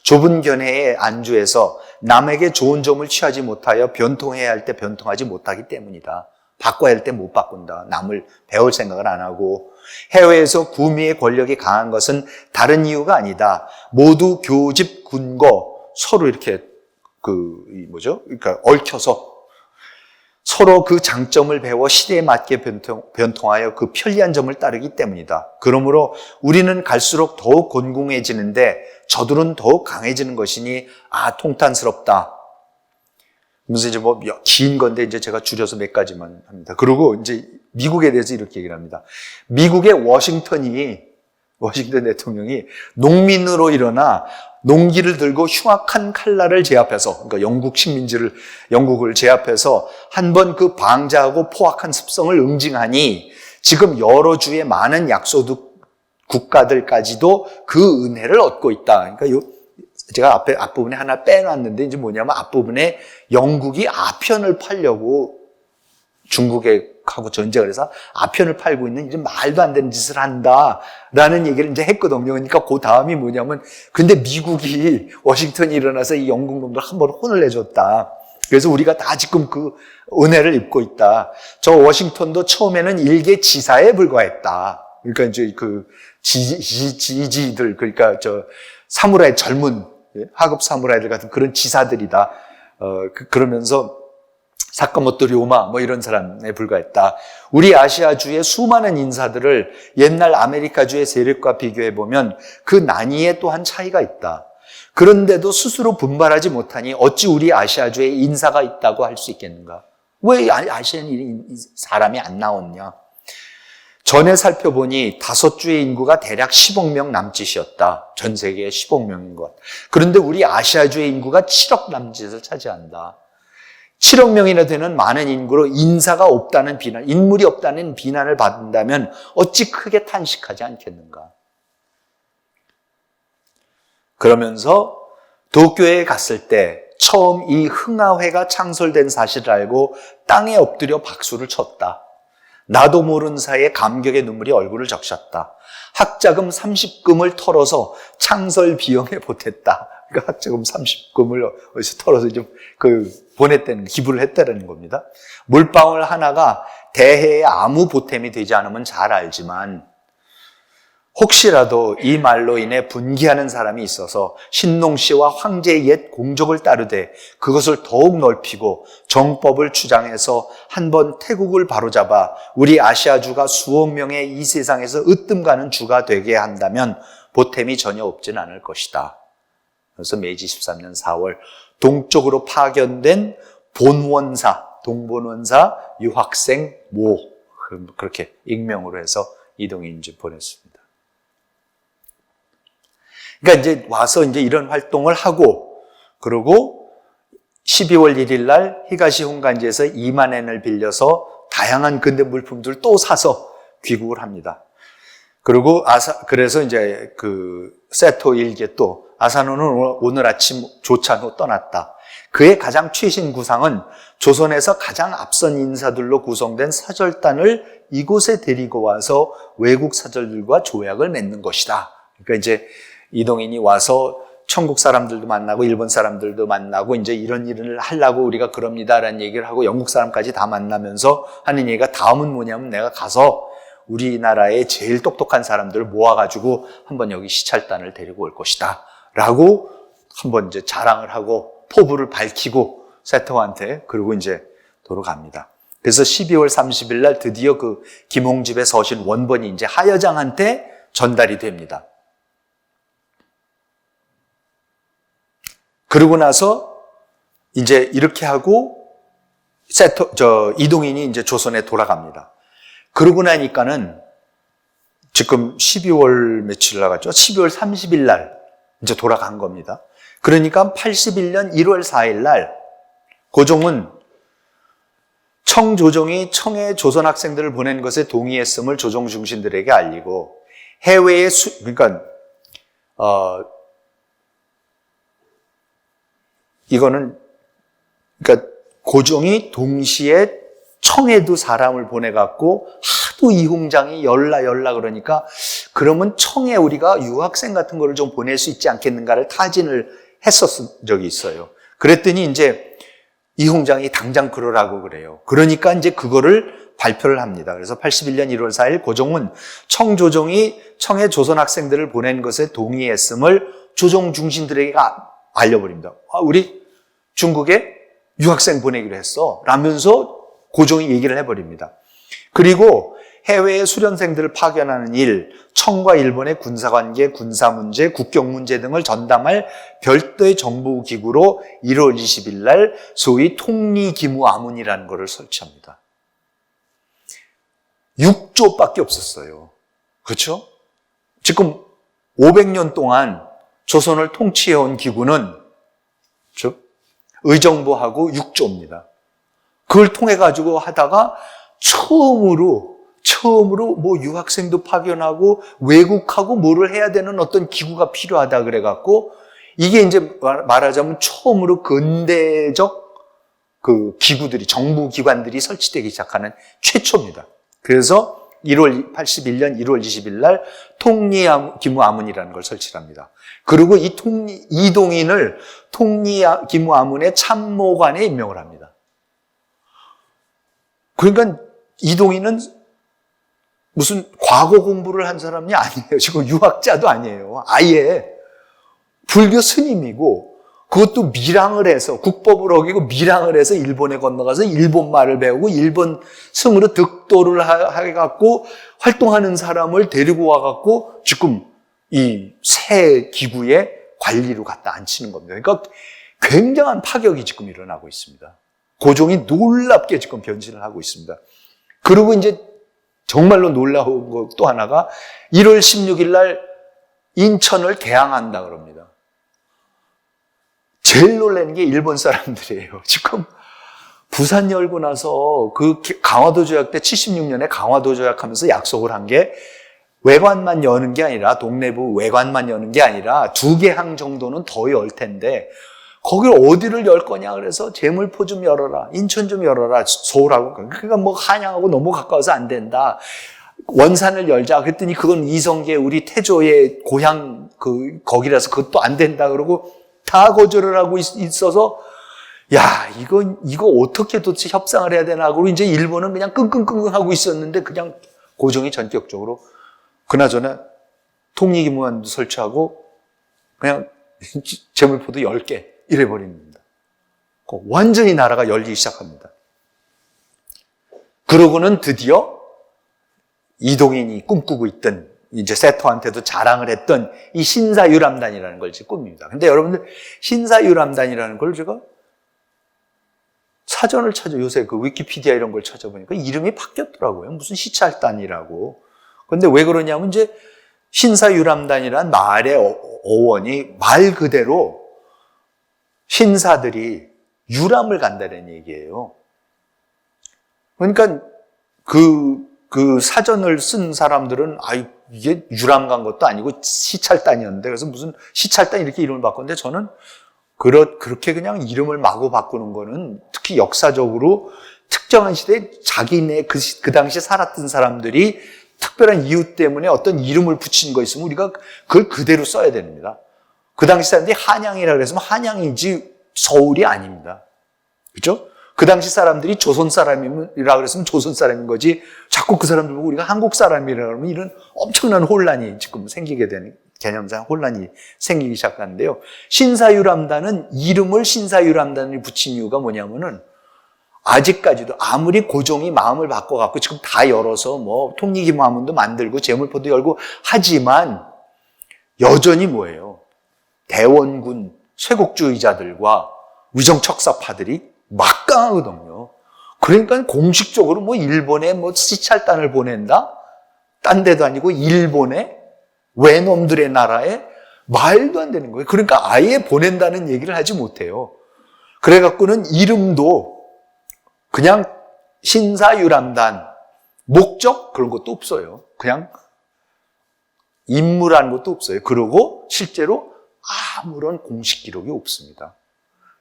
[SPEAKER 1] 좁은 견해에 안주해서 남에게 좋은 점을 취하지 못하여 변통해야 할 때 변통하지 못하기 때문이다. 바꿔야 할 때 못 바꾼다. 남을 배울 생각을 안 하고. 해외에서 구미의 권력이 강한 것은 다른 이유가 아니다. 모두 교집 군거 서로 이렇게 그러니까 얽혀서 서로 그 장점을 배워 시대에 맞게 변통하여 그 편리한 점을 따르기 때문이다. 그러므로 우리는 갈수록 더욱 곤궁해지는데 저들은 더욱 강해지는 것이니 통탄스럽다. 무슨 이제 긴 건데 이제 제가 줄여서 몇 가지만 합니다. 그리고 이제 미국에 대해서 이렇게 얘기를 합니다. 미국의 워싱턴 대통령이 농민으로 일어나 농기를 들고 흉악한 칼날을 제압해서, 그러니까 영국을 제압해서 한번 그 방자하고 포악한 습성을 응징하니 지금 여러 주의 많은 약소득 국가들까지도 그 은혜를 얻고 있다. 그러니까 제가 앞부분에 하나 빼놨는데 이제 뭐냐면 앞부분에 영국이 아편을 팔려고 중국하고 전쟁을 해서 아편을 팔고 있는 이제 말도 안 되는 짓을 한다라는 얘기를 이제 했거든요. 그러니까 그 다음이 뭐냐면, 근데 미국이 워싱턴이 일어나서 이 영국 놈들 한번 혼을 내줬다. 그래서 우리가 다 지금 그 은혜를 입고 있다. 저 워싱턴도 처음에는 일개 지사에 불과했다. 그러니까 이제 그 지지들, 그러니까 저 사무라이 젊은 하급 사무라이들 같은 그런 지사들이다. 그러면서 사카모토 료마 이런 사람에 불과했다. 우리 아시아주의 수많은 인사들을 옛날 아메리카주의 세력과 비교해보면 그 난이에 또한 차이가 있다. 그런데도 스스로 분발하지 못하니 어찌 우리 아시아주에 인사가 있다고 할 수 있겠는가? 왜 아시아인 사람이 안 나왔냐? 전에 살펴보니 5주의 인구가 대략 10억 명 남짓이었다. 전 세계에 10억 명인 것. 그런데 우리 아시아주의 인구가 7억 남짓을 차지한다. 7억 명이나 되는 많은 인구로 인사가 없다는 비난, 인물이 없다는 비난을 받는다면 어찌 크게 탄식하지 않겠는가? 그러면서 도쿄에 갔을 때 처음 이 흥하회가 창설된 사실을 알고 땅에 엎드려 박수를 쳤다. 나도 모르는 사이에 감격의 눈물이 얼굴을 적셨다. 학자금 30금을 털어서 창설 비용에 보탰다. 그러니까 학자금 30금을 어디서 털어서 이제 보냈다는, 기부를 했다는 겁니다. 물방울 하나가 대해에 아무 보탬이 되지 않으면 잘 알지만 혹시라도 이 말로 인해 분개하는 사람이 있어서 신농씨와 황제의 옛 공적을 따르되 그것을 더욱 넓히고 정법을 주장해서 한번 태국을 바로잡아 우리 아시아주가 수억 명의 이 세상에서 으뜸가는 주가 되게 한다면 보탬이 전혀 없진 않을 것이다. 그래서 메이지 13년 4월 동쪽으로 파견된 본원사, 동본원사 유학생 모, 그렇게 익명으로 해서 이동인이 이제 보냈습니다. 그러니까 이제 와서 이제 이런 활동을 하고, 그리고 12월 1일 날 히가시 훈간지에서 2만 엔을 빌려서 다양한 근대 물품들을 또 사서 귀국을 합니다. 그리고 그래서 이제 세토 일기에 또 아사노는 오늘 아침 조찬 후 떠났다. 그의 가장 최신 구상은 조선에서 가장 앞선 인사들로 구성된 사절단을 이곳에 데리고 와서 외국 사절들과 조약을 맺는 것이다. 그러니까 이제 이동인이 와서 천국 사람들도 만나고 일본 사람들도 만나고 이제 이런 일을 하려고 우리가 그럽니다라는 얘기를 하고 영국 사람까지 다 만나면서 하는 얘기가 다음은 뭐냐면 내가 가서 우리나라의 제일 똑똑한 사람들을 모아가지고 한번 여기 시찰단을 데리고 올 것이다 라고 한번 이제 자랑을 하고 포부를 밝히고 세토한테 그리고 이제 돌아갑니다. 그래서 12월 30일 날 드디어 그 김홍집의 서신 원본이 이제 하여장한테 전달이 됩니다. 그러고 나서 이제 이렇게 하고 이동인이 이제 조선에 돌아갑니다. 그러고 나니까는 지금 12월 며칠 나갔죠? 12월 30일 날 이제 돌아간 겁니다. 그러니까 81년 1월 4일 날 고종은 청조정이 청해 조선 학생들을 보낸 것에 동의했음을 조정 중신들에게 알리고 해외에 이거는 그러니까 고종이 동시에 청해도 사람을 보내갖고 하도 이홍장이 열라 그러니까 그러면 청해 우리가 유학생 같은 거를 좀 보낼 수 있지 않겠는가를 타진을 했었던 적이 있어요. 그랬더니 이제 이홍장이 당장 그러라고 그래요. 그러니까 이제 그거를 발표를 합니다. 그래서 81년 1월 4일 고종은 청조정이 청해 조선 학생들을 보낸 것에 동의했음을 조정 중신들에게 알려버립니다. 우리 중국에 유학생 보내기로 했어 라면서 고종이 얘기를 해버립니다. 그리고 해외의 수련생들을 파견하는 일, 청과 일본의 군사관계, 군사문제, 국경문제 등을 전담할 별도의 정부기구로 1월 20일 날 소위 통리기무아문이라는 것을 설치합니다. 6조밖에 없었어요. 그렇죠? 지금 500년 동안 조선을 통치해온 기구는 의정부하고 6조입니다. 그걸 통해 가지고 하다가 처음으로 뭐 유학생도 파견하고 외국하고 뭐를 해야 되는 어떤 기구가 필요하다 그래 갖고 이게 이제 말하자면 처음으로 근대적 그 기구들이 정부 기관들이 설치되기 시작하는 최초입니다. 그래서 81년 1월 20일 날 통리기무아문이라는 걸 설치합니다. 그리고 이동인을 통리기무아문의 참모관에 임명을 합니다. 그러니까 이동인은 무슨 과거 공부를 한 사람이 아니에요. 지금 유학자도 아니에요. 아예 불교 스님이고 그것도 밀항을 해서 국법을 어기고 밀항을 해서 일본에 건너가서 일본 말을 배우고 일본 승으로 득도를 해갖고 활동하는 사람을 데리고 와갖고 지금 이 새 기구의 관리로 갖다 앉히는 겁니다. 그러니까 굉장한 파격이 지금 일어나고 있습니다. 고종이 놀랍게 지금 변신을 하고 있습니다. 그리고 이제 정말로 놀라운 것 또 하나가 1월 16일 날 인천을 개항한다 그럽니다. 제일 놀라는 게 일본 사람들이에요. 지금 부산 열고 나서 그 강화도 조약 때 76년에 강화도 조약하면서 약속을 한 게 외관만 여는 게 아니라 동래부 외관만 여는 게 아니라 2개항 정도는 더 열 텐데 거길 어디를 열 거냐 그래서 제물포 좀 열어라. 인천 좀 열어라. 서울하고. 그러니까 뭐 한양하고 너무 가까워서 안 된다. 원산을 열자. 그랬더니 그건 이성계 우리 태조의 고향 거기라서 그것도 안 된다. 그러고 다 거절을 하고 있어서 야, 이거 어떻게 도대체 협상을 해야 되나. 그리고 이제 일본은 그냥 끙끙끙끙 하고 있었는데 그냥 고종이 전격적으로 그나저나 독립기념관도 설치하고 그냥 재물포도 10개 이래버립니다. 완전히 나라가 열리기 시작합니다. 그러고는 드디어 이동인이 꿈꾸고 있던 이제 세토한테도 자랑을 했던 이 신사유람단이라는 걸 이제 꿉니다. 근데 여러분들 신사유람단이라는 걸 제가 사전을 요새 그 위키피디아 이런 걸 찾아보니까 이름이 바뀌었더라고요. 무슨 시찰단이라고. 근데 왜 그러냐면 이제 신사유람단이란 말의 어원이 말 그대로 신사들이 유람을 간다는 얘기예요. 그러니까 그 사전을 쓴 사람들은 이게 유람 간 것도 아니고 시찰단이었는데 그래서 무슨 시찰단 이렇게 이름을 바꿨는데 저는 그렇게 그냥 이름을 마구 바꾸는 거는 특히 역사적으로 특정한 시대에 자기네 그 당시에 살았던 사람들이 특별한 이유 때문에 어떤 이름을 붙인 거 있으면 우리가 그걸 그대로 써야 됩니다. 그 당시 사람들이 한양이라고 그랬으면 한양이지 서울이 아닙니다. 그렇죠? 그 당시 사람들이 조선 사람이라고 그랬으면 조선 사람인 거지 자꾸 그 사람들 보고 우리가 한국 사람이라고 하면 이런 엄청난 혼란이 지금 생기게 되는 개념상 혼란이 생기기 시작하는데요. 신사유람단은 이름을 신사유람단을 붙인 이유가 뭐냐면은 아직까지도 아무리 고종이 마음을 바꿔갖고 지금 다 열어서 뭐 통리기념관도 만들고 재물포도 열고 하지만 여전히 뭐예요? 대원군 쇄국주의자들과 위정척사파들이 막강하거든요. 그러니까 공식적으로 뭐 일본에 뭐 시찰단을 보낸다? 딴 데도 아니고 일본에 외놈들의 나라에 말도 안 되는 거예요. 그러니까 아예 보낸다는 얘기를 하지 못해요. 그래갖고는 이름도 그냥 신사유람단, 목적 그런 것도 없어요. 그냥 임무라는 것도 없어요. 그리고 실제로 아무런 공식 기록이 없습니다.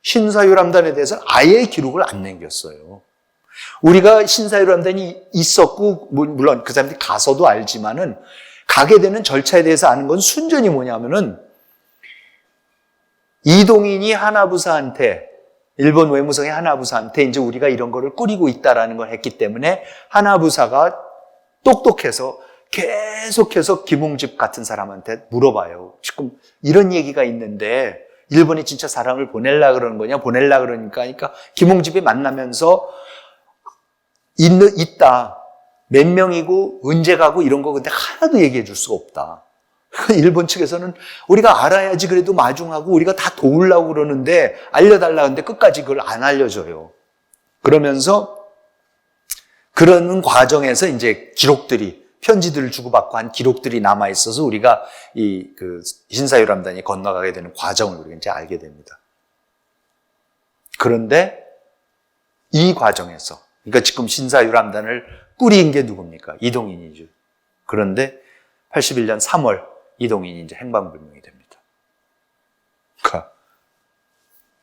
[SPEAKER 1] 신사유람단에 대해서는 아예 기록을 안 남겼어요. 우리가 신사유람단이 있었고 물론 그 사람들이 가서도 알지만은 가게 되는 절차에 대해서 아는 건 순전히 뭐냐면은 이동인이 하나부사한테 일본 외무성의 하나부사한테 이제 우리가 이런 거를 꾸리고 있다라는 걸 했기 때문에 하나부사가 똑똑해서 계속해서 김홍집 같은 사람한테 물어봐요. 지금 이런 얘기가 있는데 일본이 진짜 사람을 보내려고 그러는 거냐? 보내려고 그러니까 김홍집이 만나면서 있다. 몇 명이고 언제 가고 이런 거 근데 하나도 얘기해 줄 수가 없다. 일본 측에서는 우리가 알아야지 그래도 마중하고 우리가 다 도우려고 그러는데 알려달라고 하는데 끝까지 그걸 안 알려줘요. 그러면서 그러는 과정에서 이제 기록들이 편지들을 주고받고 한 기록들이 남아 있어서 우리가 그 신사유람단이 건너가게 되는 과정을 우리가 이제 알게 됩니다. 그런데 이 과정에서 그러니까 지금 신사유람단을 꾸린 게 누굽니까? 이동인이죠. 그런데 81년 3월 이동인이 이제 행방불명이 됩니다.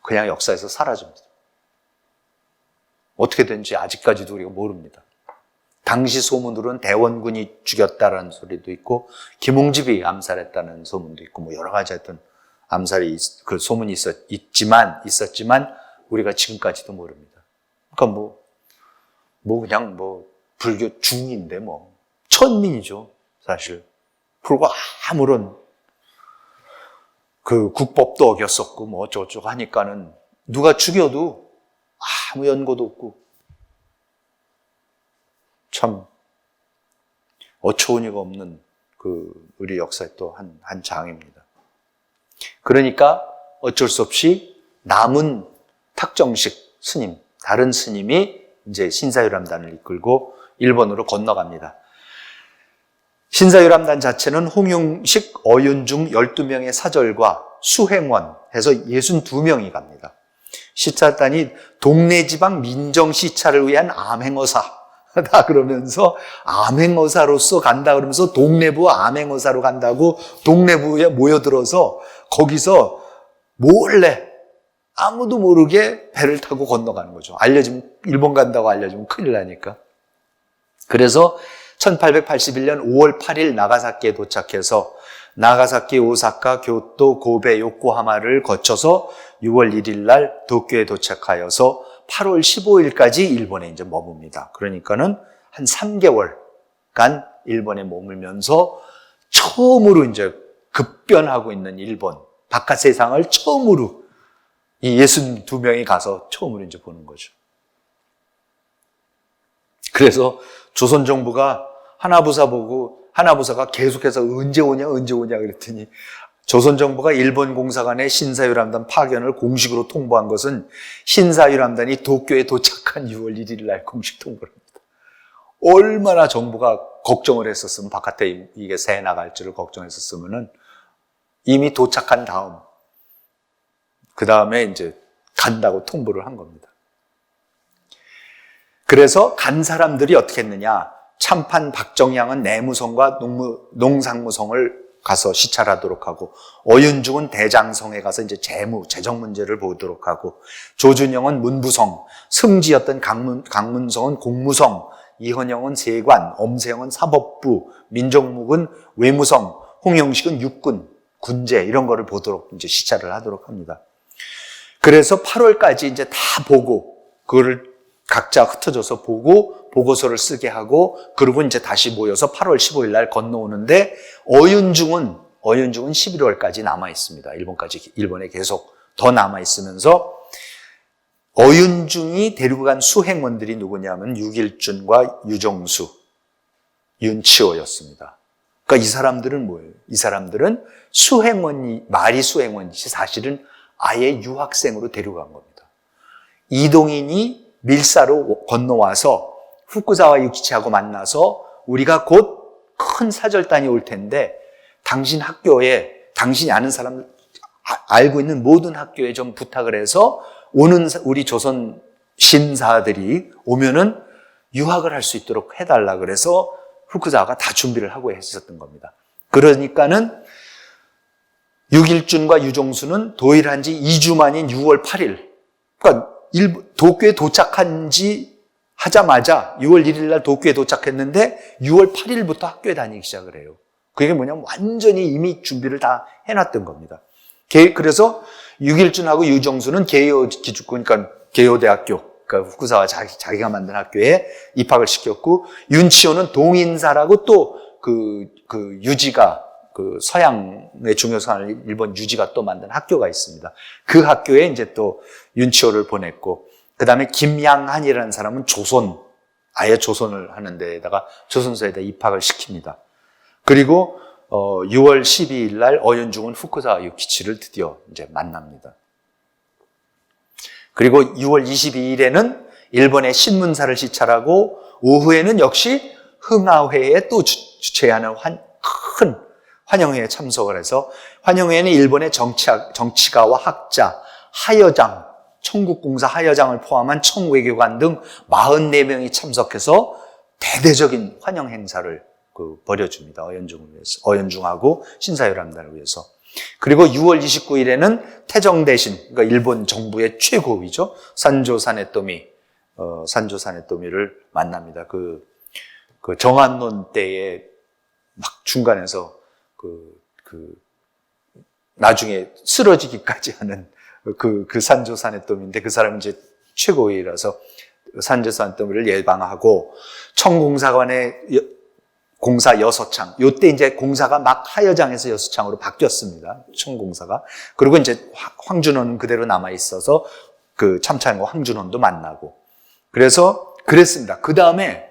[SPEAKER 1] 그냥 역사에서 사라집니다. 어떻게 된지 아직까지도 우리가 모릅니다. 당시 소문으로는 대원군이 죽였다라는 소리도 있고 김홍집이 암살했다는 소문도 있고 뭐 여러 가지 하여튼 암살이 그 소문이 있었지만 우리가 지금까지도 모릅니다. 그러니까 그냥 불교 중인데 천민이죠 사실. 그리고 아무런 그 국법도 어겼었고 어쩌고저쩌고 하니까는 누가 죽여도 아무 연고도 없고 참 어처구니가 없는 그 우리 역사의 또 한 장입니다. 그러니까 어쩔 수 없이 남은 탁정식 스님, 다른 스님이 이제 신사유람단을 이끌고 일본으로 건너갑니다. 신사유람단 자체는 홍용식, 어윤중 12명의 사절과 수행원 해서 62명이 갑니다. 시찰단이 동네 지방 민정 시찰을 위한 암행어사다 그러면서 암행어사로서 간다 그러면서 동네부 암행어사로 간다고 동네부에 모여들어서 거기서 몰래 아무도 모르게 배를 타고 건너가는 거죠. 일본 간다고 알려주면 큰일 나니까. 그래서 1881년 5월 8일 나가사키에 도착해서 나가사키, 오사카, 교토, 고베, 요코하마를 거쳐서 6월 1일 날 도쿄에 도착하여서 8월 15일까지 일본에 이제 머뭅니다. 그러니까는 한 3개월간 일본에 머물면서 처음으로 이제 급변하고 있는 일본, 바깥 세상을 처음으로 이 62명이 가서 처음으로 이제 보는 거죠. 그래서 조선 정부가 하나부사 보고 하나부사가 계속해서 언제 오냐 그랬더니 조선 정부가 일본 공사관의 신사유람단 파견을 공식으로 통보한 것은 신사유람단이 도쿄에 도착한 6월 1일 날 공식 통보를 합니다. 얼마나 정부가 걱정을 했었으면, 바깥에 이게 새 나갈 줄을 걱정했었으면은 이미 도착한 다음, 그 다음에 이제 간다고 통보를 한 겁니다. 그래서 간 사람들이 어떻게 했느냐? 참판 박정양은 내무성과 농상무성을 가서 시찰하도록 하고, 어윤중은 대장성에 가서 이제 재정 문제를 보도록 하고, 조준영은 문부성, 승지였던 강문성은 공무성, 이헌영은 세관, 엄세영은 사법부, 민정묵은 외무성, 홍영식은 육군, 군제 이런 거를 보도록 이제 시찰을 하도록 합니다. 그래서 8월까지 이제 다 보고, 그거를 각자 흩어져서 보고 보고서를 쓰게 하고, 그리고 이제 다시 모여서 8월 15일 날 건너오는데, 어윤중은 11월까지 남아 있습니다. 일본에 계속 더 남아 있으면서, 어윤중이 데리고 간 수행원들이 누구냐면 육일준과 유정수, 윤치호였습니다. 그러니까 이 사람들은 뭐예요? 이 사람들은 말이 수행원이지 사실은 아예 유학생으로 데려간 겁니다. 이동인이 밀사로 건너와서 후쿠자와 유키치하고 만나서 우리가 곧 큰 사절단이 올 텐데 당신 학교에, 당신이 아는 사람, 알고 있는 모든 학교에 좀 부탁을 해서 오는 우리 조선 신사들이 오면은 유학을 할 수 있도록 해달라 그래서 후쿠자와가 다 준비를 하고 했었던 겁니다. 그러니까는 육일준과 유종수는 도일한 지 2주 만인 6월 8일, 그러니까 도쿄에 도착한 지 하자마자 6월 1일 날 도쿄에 도착했는데 6월 8일부터 학교에 다니기 시작을 해요. 그게 뭐냐면 완전히 이미 준비를 다 해놨던 겁니다. 그래서 육일준하고 유정수는 그러니까 개요대학교, 그러니까 후쿠자와 자기가 만든 학교에 입학을 시켰고, 윤치호는 동인사라고 또 유지가, 서양의 중요성을 일본 유지가 또 만든 학교가 있습니다. 그 학교에 이제 또 윤치호를 보냈고, 그 다음에 김양한이라는 사람은 아예 조선을 하는 데에다가 조선소에다 입학을 시킵니다. 그리고 6월 12일 날 어윤중은 후쿠자와 유키치를 드디어 이제 만납니다. 그리고 6월 22일에는 일본의 신문사를 시찰하고, 오후에는 역시 흥하회에 또 주최하는 큰 환영회에 참석을 해서, 환영회에는 일본의 정치가와 학자, 하여장, 청국공사 하여장을 포함한 청외교관 등 44명이 참석해서 대대적인 환영 행사를 벌여줍니다. 어연중하고 신사유람단을 위해서. 그리고 6월 29일에는 태정 대신, 그러니까 일본 정부의 최고위죠, 산조 사네토미를 만납니다. 그 정한론 때에 막 중간에서 나중에 쓰러지기까지 하는 그 산조 사네토미인데, 그 사람이 이제 최고위라서 산조 사네토미를 예방하고, 청공사관의 공사 6창. 요때 이제 공사가 막 하여장에서 6창으로 바뀌었습니다. 청공사가. 그리고 이제 황준호는 그대로 남아있어서 참찬과 황준호도 만나고. 그래서 그랬습니다. 그 다음에,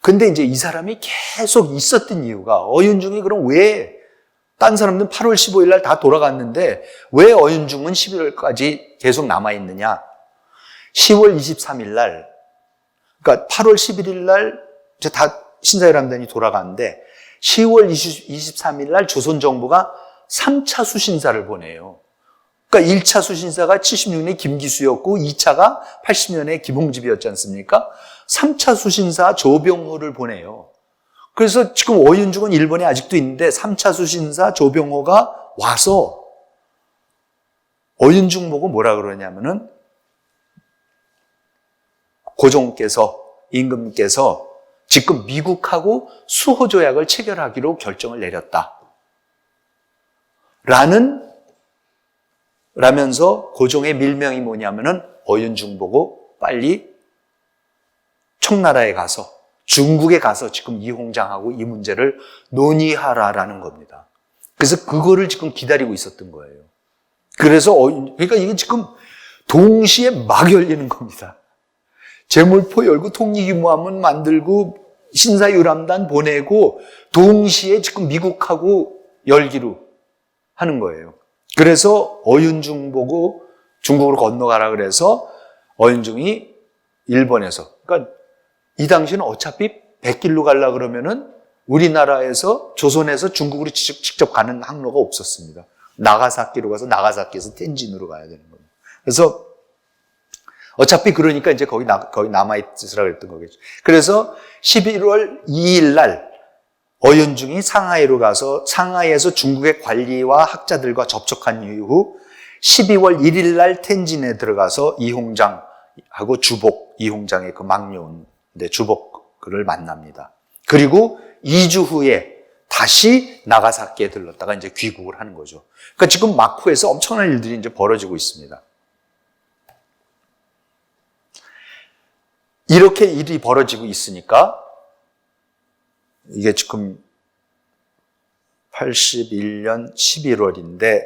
[SPEAKER 1] 근데 이제 이 사람이 계속 있었던 이유가, 어윤중이 그럼 왜, 딴 사람들은 8월 15일 날 다 돌아갔는데, 왜 어윤중은 11월까지 계속 남아있느냐? 10월 23일 날, 그러니까 8월 11일 날 이제 다 신사유람단이 돌아가는데, 10월 23일 날 조선 정부가 3차 수신사를 보내요. 그러니까 1차 수신사가 76년에 김기수였고 2차가 80년에 김홍집이었지 않습니까? 3차 수신사 조병호를 보내요. 그래서 지금 어윤중은 일본에 아직도 있는데 3차 수신사 조병호가 와서 어윤중 보고 뭐라 그러냐면은, 고종께서, 임금께서 지금 미국하고 수호 조약을 체결하기로 결정을 내렸다. 라면서 고종의 밀명이 뭐냐면은 어윤중 보고 빨리 청나라에 가서 중국에 가서 지금 이홍장하고 이 문제를 논의하라라는 겁니다. 그래서 그거를 지금 기다리고 있었던 거예요. 그래서 그러니까 이게 지금 동시에 막 열리는 겁니다. 제물포 열고 통일규모함은 만들고 신사유람단 보내고 동시에 지금 미국하고 열기로 하는 거예요. 그래서 어윤중 보고 중국으로 건너가라 그래서 어윤중이 일본에서, 그러니까 이 당시는 어차피 백길로 가려고 그러면은 우리나라에서 조선에서 중국으로 직접 가는 항로가 없었습니다. 나가사키로 가서 나가사키에서 텐진으로 가야 되는 겁니다. 그래서 어차피 그러니까 이제 거기 남아있으라 그랬던 거겠죠. 그래서 11월 2일 날 어윤중이 상하이로 가서 상하이에서 중국의 관리와 학자들과 접촉한 이후 12월 1일 날 텐진에 들어가서 이홍장하고 주복, 이홍장의 그 막려인데 주복을 만납니다. 그리고 2주 후에 다시 나가사키에 들렀다가 이제 귀국을 하는 거죠. 그러니까 지금 마쿠에서 엄청난 일들이 이제 벌어지고 있습니다. 이렇게 일이 벌어지고 있으니까 이게 지금 81년 11월인데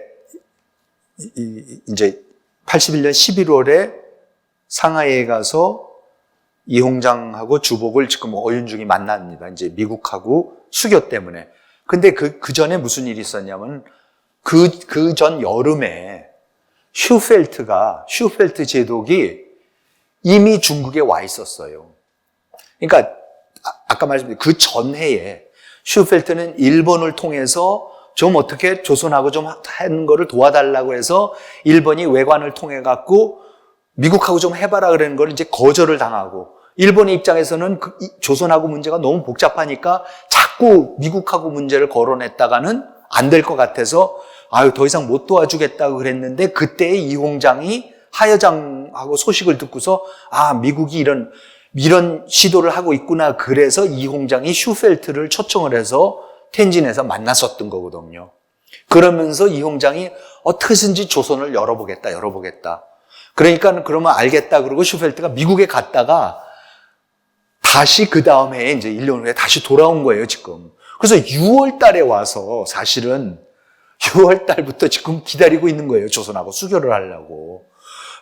[SPEAKER 1] 이제 81년 11월에 상하이에 가서 이홍장하고 주복을 지금 어윤중이 만납니다. 이제 미국하고 수교 때문에. 근데 그 전에 무슨 일이 있었냐면 그 전 여름에 슈펠트 제독이 이미 중국에 와 있었어요. 그러니까 아까 말씀드린 그 전해에 슈펠트는 일본을 통해서 좀 어떻게 조선하고 좀 하는 거를 도와달라고 해서 일본이 외관을 통해 갖고 미국하고 좀 해봐라 그러는 걸 이제 거절을 당하고 일본의 입장에서는 조선하고 문제가 너무 복잡하니까 자꾸 미국하고 문제를 거론했다가는 안 될 것 같아서 더 이상 못 도와주겠다고 그랬는데 그때 이홍장이 하여장하고 소식을 듣고서 미국이 이런 시도를 하고 있구나. 그래서 이홍장이 슈펠트를 초청을 해서 텐진에서 만났었던 거거든요. 그러면서 이홍장이 어떻게든지 조선을 열어보겠다. 그러니까 그러면 알겠다. 그러고 슈펠트가 미국에 갔다가 다시 그 다음 해에 이제 1년 후에 다시 돌아온 거예요, 지금. 그래서 6월 달에 와서 사실은 6월 달부터 지금 기다리고 있는 거예요, 조선하고 수교를 하려고.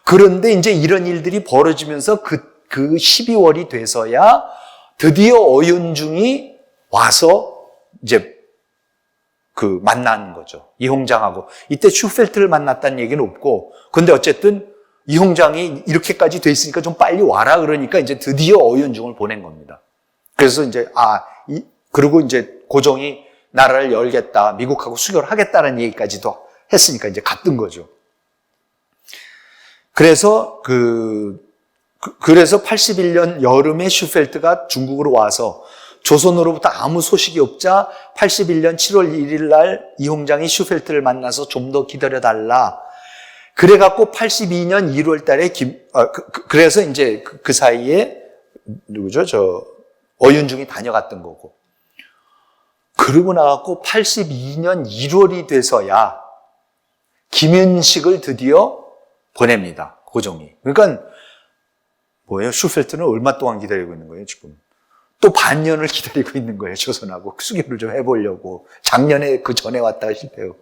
[SPEAKER 1] 그런데 이제 이런 일들이 벌어지면서 그 12월이 돼서야 드디어 어윤중이 와서 이제 만나는 거죠. 이홍장하고. 이때 슈펠트를 만났다는 얘기는 없고, 근데 어쨌든 이홍장이 이렇게까지 돼 있으니까 좀 빨리 와라 그러니까 이제 드디어 어윤중을 보낸 겁니다. 그래서 이제, 그리고 이제 고종이 나라를 열겠다, 미국하고 수교를 하겠다는 얘기까지도 했으니까 이제 갔던 거죠. 그래서 그래서 81년 여름에 슈펠트가 중국으로 와서 조선으로부터 아무 소식이 없자 81년 7월 1일 날 이홍장이 슈펠트를 만나서 좀 더 기다려달라. 그래갖고 82년 1월 달에 그래서 이제 그 사이에 누구죠? 어윤중이 다녀갔던 거고. 그러고 나갖고 82년 1월이 돼서야 김윤식을 드디어 보냅니다. 고종이. 그러니까 뭐예요? 슈펠트는 얼마 동안 기다리고 있는 거예요, 지금? 또 반년을 기다리고 있는 거예요, 조선하고. 수교를 좀 해보려고. 작년에 그 전에 왔다가 실패하고.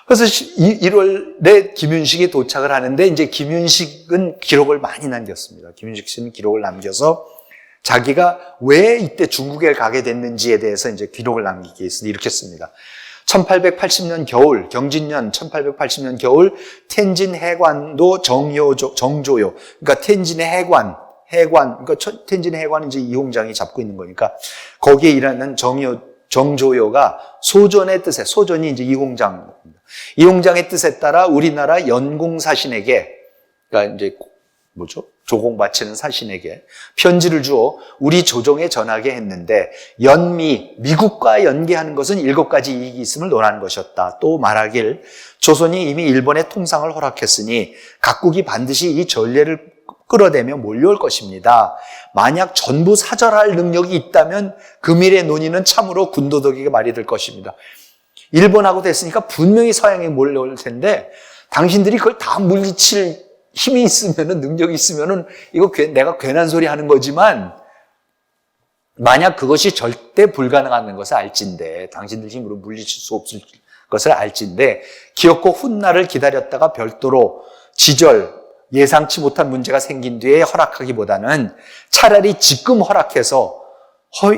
[SPEAKER 1] 그래서 1월에 김윤식이 도착을 하는데 이제 김윤식은 기록을 많이 남겼습니다. 김윤식 씨는 기록을 남겨서 자기가 왜 이때 중국에 가게 됐는지에 대해서 이제 기록을 남기게 했으니 이렇게 씁니다. 1880년 겨울, 경진년 1880년 겨울 텐진 해관도 정조요. 그러니까 텐진의 해관, 그러니까 텐진의 해관은 이제 이홍장이 잡고 있는 거니까 거기에 일하는 정조요가 소전의 뜻에, 소전이 이제 이홍장입니다. 이홍장의 뜻에 따라 우리나라 연공사신에게, 그러니까 이제 뭐죠? 조공 바치는 사신에게 편지를 주어 우리 조정에 전하게 했는데 미국과 연계하는 것은 7가지 이익이 있음을 논하는 것이었다. 또 말하길 조선이 이미 일본의 통상을 허락했으니 각국이 반드시 이 전례를 끌어대며 몰려올 것입니다. 만약 전부 사절할 능력이 있다면 금일의 논의는 참으로 군도덕에게 말이 될 것입니다. 일본하고 됐으니까 분명히 서양에 몰려올 텐데 당신들이 그걸 다 물리칠 힘이 있으면은, 능력이 있으면은, 이거 내가 괜한 소리 하는 거지만, 만약 그것이 절대 불가능한 것을 알진데, 당신들 힘으로 물리칠 수 없을 것을 알진데, 기어코 훗날을 기다렸다가 별도로 지절, 예상치 못한 문제가 생긴 뒤에 허락하기보다는 차라리 지금 허락해서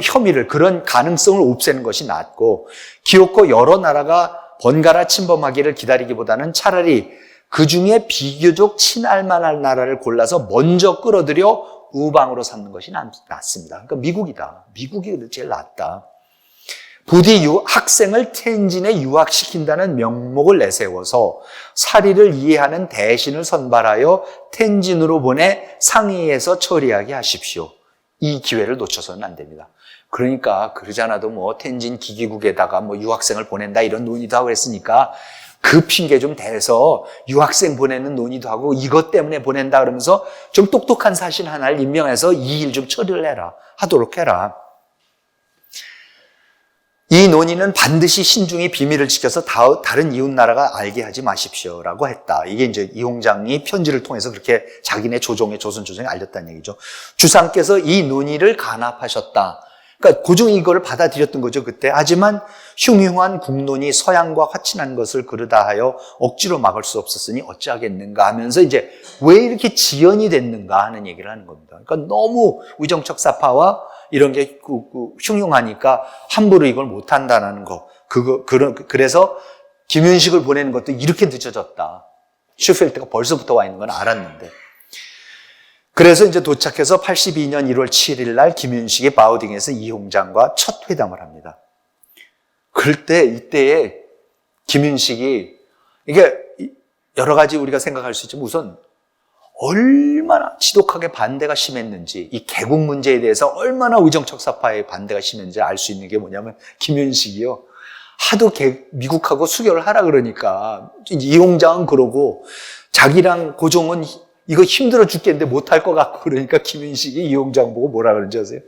[SPEAKER 1] 혐의를, 그런 가능성을 없애는 것이 낫고, 기어코 여러 나라가 번갈아 침범하기를 기다리기보다는 차라리 그 중에 비교적 친할 만한 나라를 골라서 먼저 끌어들여 우방으로 삼는 것이 낫습니다. 그러니까 미국이다. 미국이 제일 낫다. 부디 학생을 텐진에 유학시킨다는 명목을 내세워서 사리를 이해하는 대신을 선발하여 텐진으로 보내 상의해서 처리하게 하십시오. 이 기회를 놓쳐서는 안 됩니다. 그러니까 그러잖아도 뭐 텐진 기기국에다가 뭐 유학생을 보낸다 이런 논의도 하고 했으니까 그 핑계 좀 대서 유학생 보내는 논의도 하고 이것 때문에 보낸다 그러면서 좀 똑똑한 사신 하나를 임명해서 이 일 좀 처리를 하도록 해라. 이 논의는 반드시 신중히 비밀을 지켜서 다른 이웃 나라가 알게 하지 마십시오라고 했다. 이게 이제 이홍장이 편지를 통해서 그렇게 자기네 조선 조정에 알렸다는 얘기죠. 주상께서 이 논의를 간합하셨다. 그러니까 고종이 이거를 받아들였던 거죠, 그때. 하지만 흉흉한 국론이 서양과 화친한 것을 그러다 하여 억지로 막을 수 없었으니 어찌하겠는가 하면서 이제 왜 이렇게 지연이 됐는가 하는 얘기를 하는 겁니다. 그러니까 너무 의정척 사파와 이런 게 흉흉하니까 함부로 이걸 못한다는 거. 그래서 김윤식을 보내는 것도 이렇게 늦어졌다. 슈펠트가 벌써부터 와 있는 건 알았는데. 그래서 이제 도착해서 82년 1월 7일 날 김윤식이 바우딩에서 이홍장과 첫 회담을 합니다. 그럴 때 이때에 김윤식이 이게 여러 가지 우리가 생각할 수 있지만 우선 얼마나 지독하게 반대가 심했는지, 이 개국 문제에 대해서 얼마나 의정척 사파의 반대가 심했는지 알 수 있는 게 뭐냐면 김윤식이요. 하도 미국하고 수교를 하라 그러니까 이홍장은 그러고 자기랑 고종은 이거 힘들어 죽겠는데 못할 것 같고 그러니까 김윤식이 이홍장 보고 뭐라 그런지 아세요?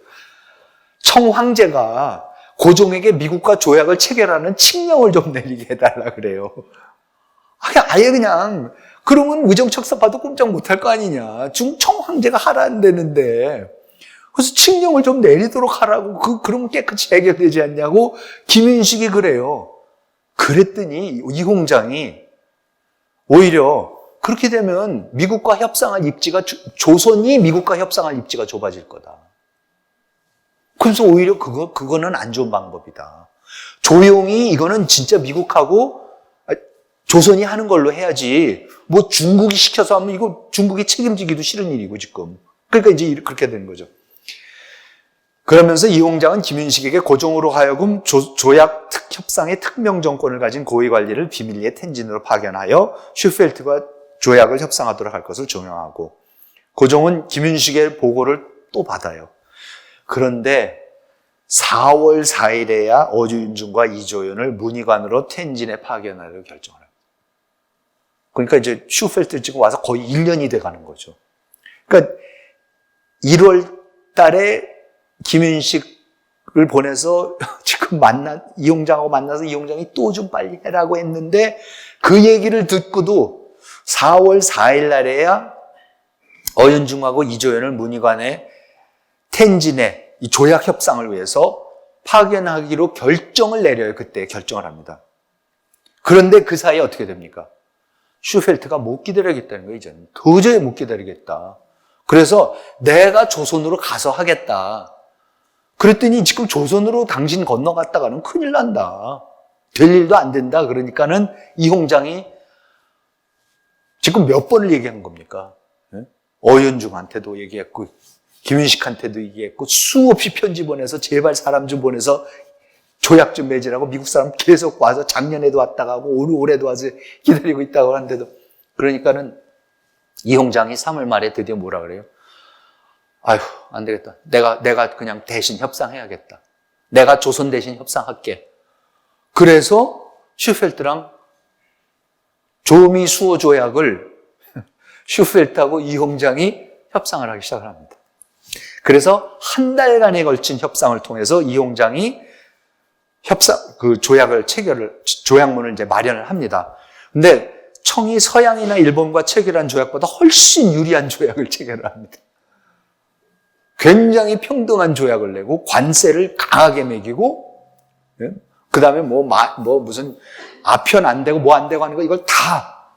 [SPEAKER 1] 청황제가 고종에게 미국과 조약을 체결하는 칙령을 좀 내리게 해달라 그래요. 아예 그냥 그러면 의정척 사파도 꼼짝 못할 거 아니냐. 청황제가 하라는데는데 그래서 칙령을 좀 내리도록 하라고. 그러면 깨끗이 해결되지 않냐고 김윤식이 그래요. 그랬더니 이홍장이 오히려 그렇게 되면 미국과 협상할 입지가, 조선이 미국과 협상할 입지가 좁아질 거다. 그래서 오히려 그거는 안 좋은 방법이다. 조용히 이거는 진짜 미국하고 조선이 하는 걸로 해야지. 뭐 중국이 시켜서 하면 이거 중국이 책임지기도 싫은 일이고 지금. 그러니까 이제 그렇게 되는 거죠. 그러면서 이홍장은 김윤식에게 고종으로 하여금 조약 협상의 특명 정권을 가진 고위 관리를 비밀리에 텐진으로 파견하여 슈펠트가 조약을 협상하도록 할 것을 종용하고, 고종은 김윤식의 보고를 또 받아요. 그런데 4월 4일에야 어윤중과 이조연을 문의관으로 텐진에 파견하려고 결정을 합니다. 그러니까 이제 슈펠트 지금 와서 거의 1년이 돼가는 거죠. 그러니까 1월 달에 김윤식을 보내서 지금 이홍장하고 만나서 이홍장이 또 좀 빨리 해라고 했는데 그 얘기를 듣고도 4월 4일 날에야 어윤중하고 이조연을 문의관에 텐진에 이 조약 협상을 위해서 파견하기로 결정을 내려요. 그때 결정을 합니다. 그런데 그 사이에 어떻게 됩니까? 슈펠트가 못 기다리겠다는 거예요. 이제는 도저히 못 기다리겠다. 그래서 내가 조선으로 가서 하겠다. 그랬더니 지금 조선으로 당신 건너갔다가는 큰일 난다. 될 일도 안 된다. 그러니까는 이홍장이 지금 몇 번을 얘기한 겁니까? 어윤중한테도 얘기했고 김윤식한테도 얘기했고 수없이 편지 보내서 제발 사람 좀 보내서 조약 좀 맺으라고 미국 사람 계속 와서 작년에도 왔다 가고 올해도 와서 기다리고 있다고 하는데도. 그러니까는 이홍장이 3월 말에 드디어 뭐라 그래요? 아휴, 안 되겠다. 내가 그냥 대신 협상해야겠다. 내가 조선 대신 협상할게. 그래서 슈펠트랑 조미 수호 조약을 슈펠트하고 이홍장이 협상을 하기 시작을 합니다. 그래서 한 달간에 걸친 협상을 통해서 이홍장이 조약문을 이제 마련을 합니다. 근데 청이 서양이나 일본과 체결한 조약보다 훨씬 유리한 조약을 체결을 합니다. 굉장히 평등한 조약을 내고 관세를 강하게 매기고, 그 다음에 무슨 아편 안 되고 뭐 안 되고 하는 거 이걸 다,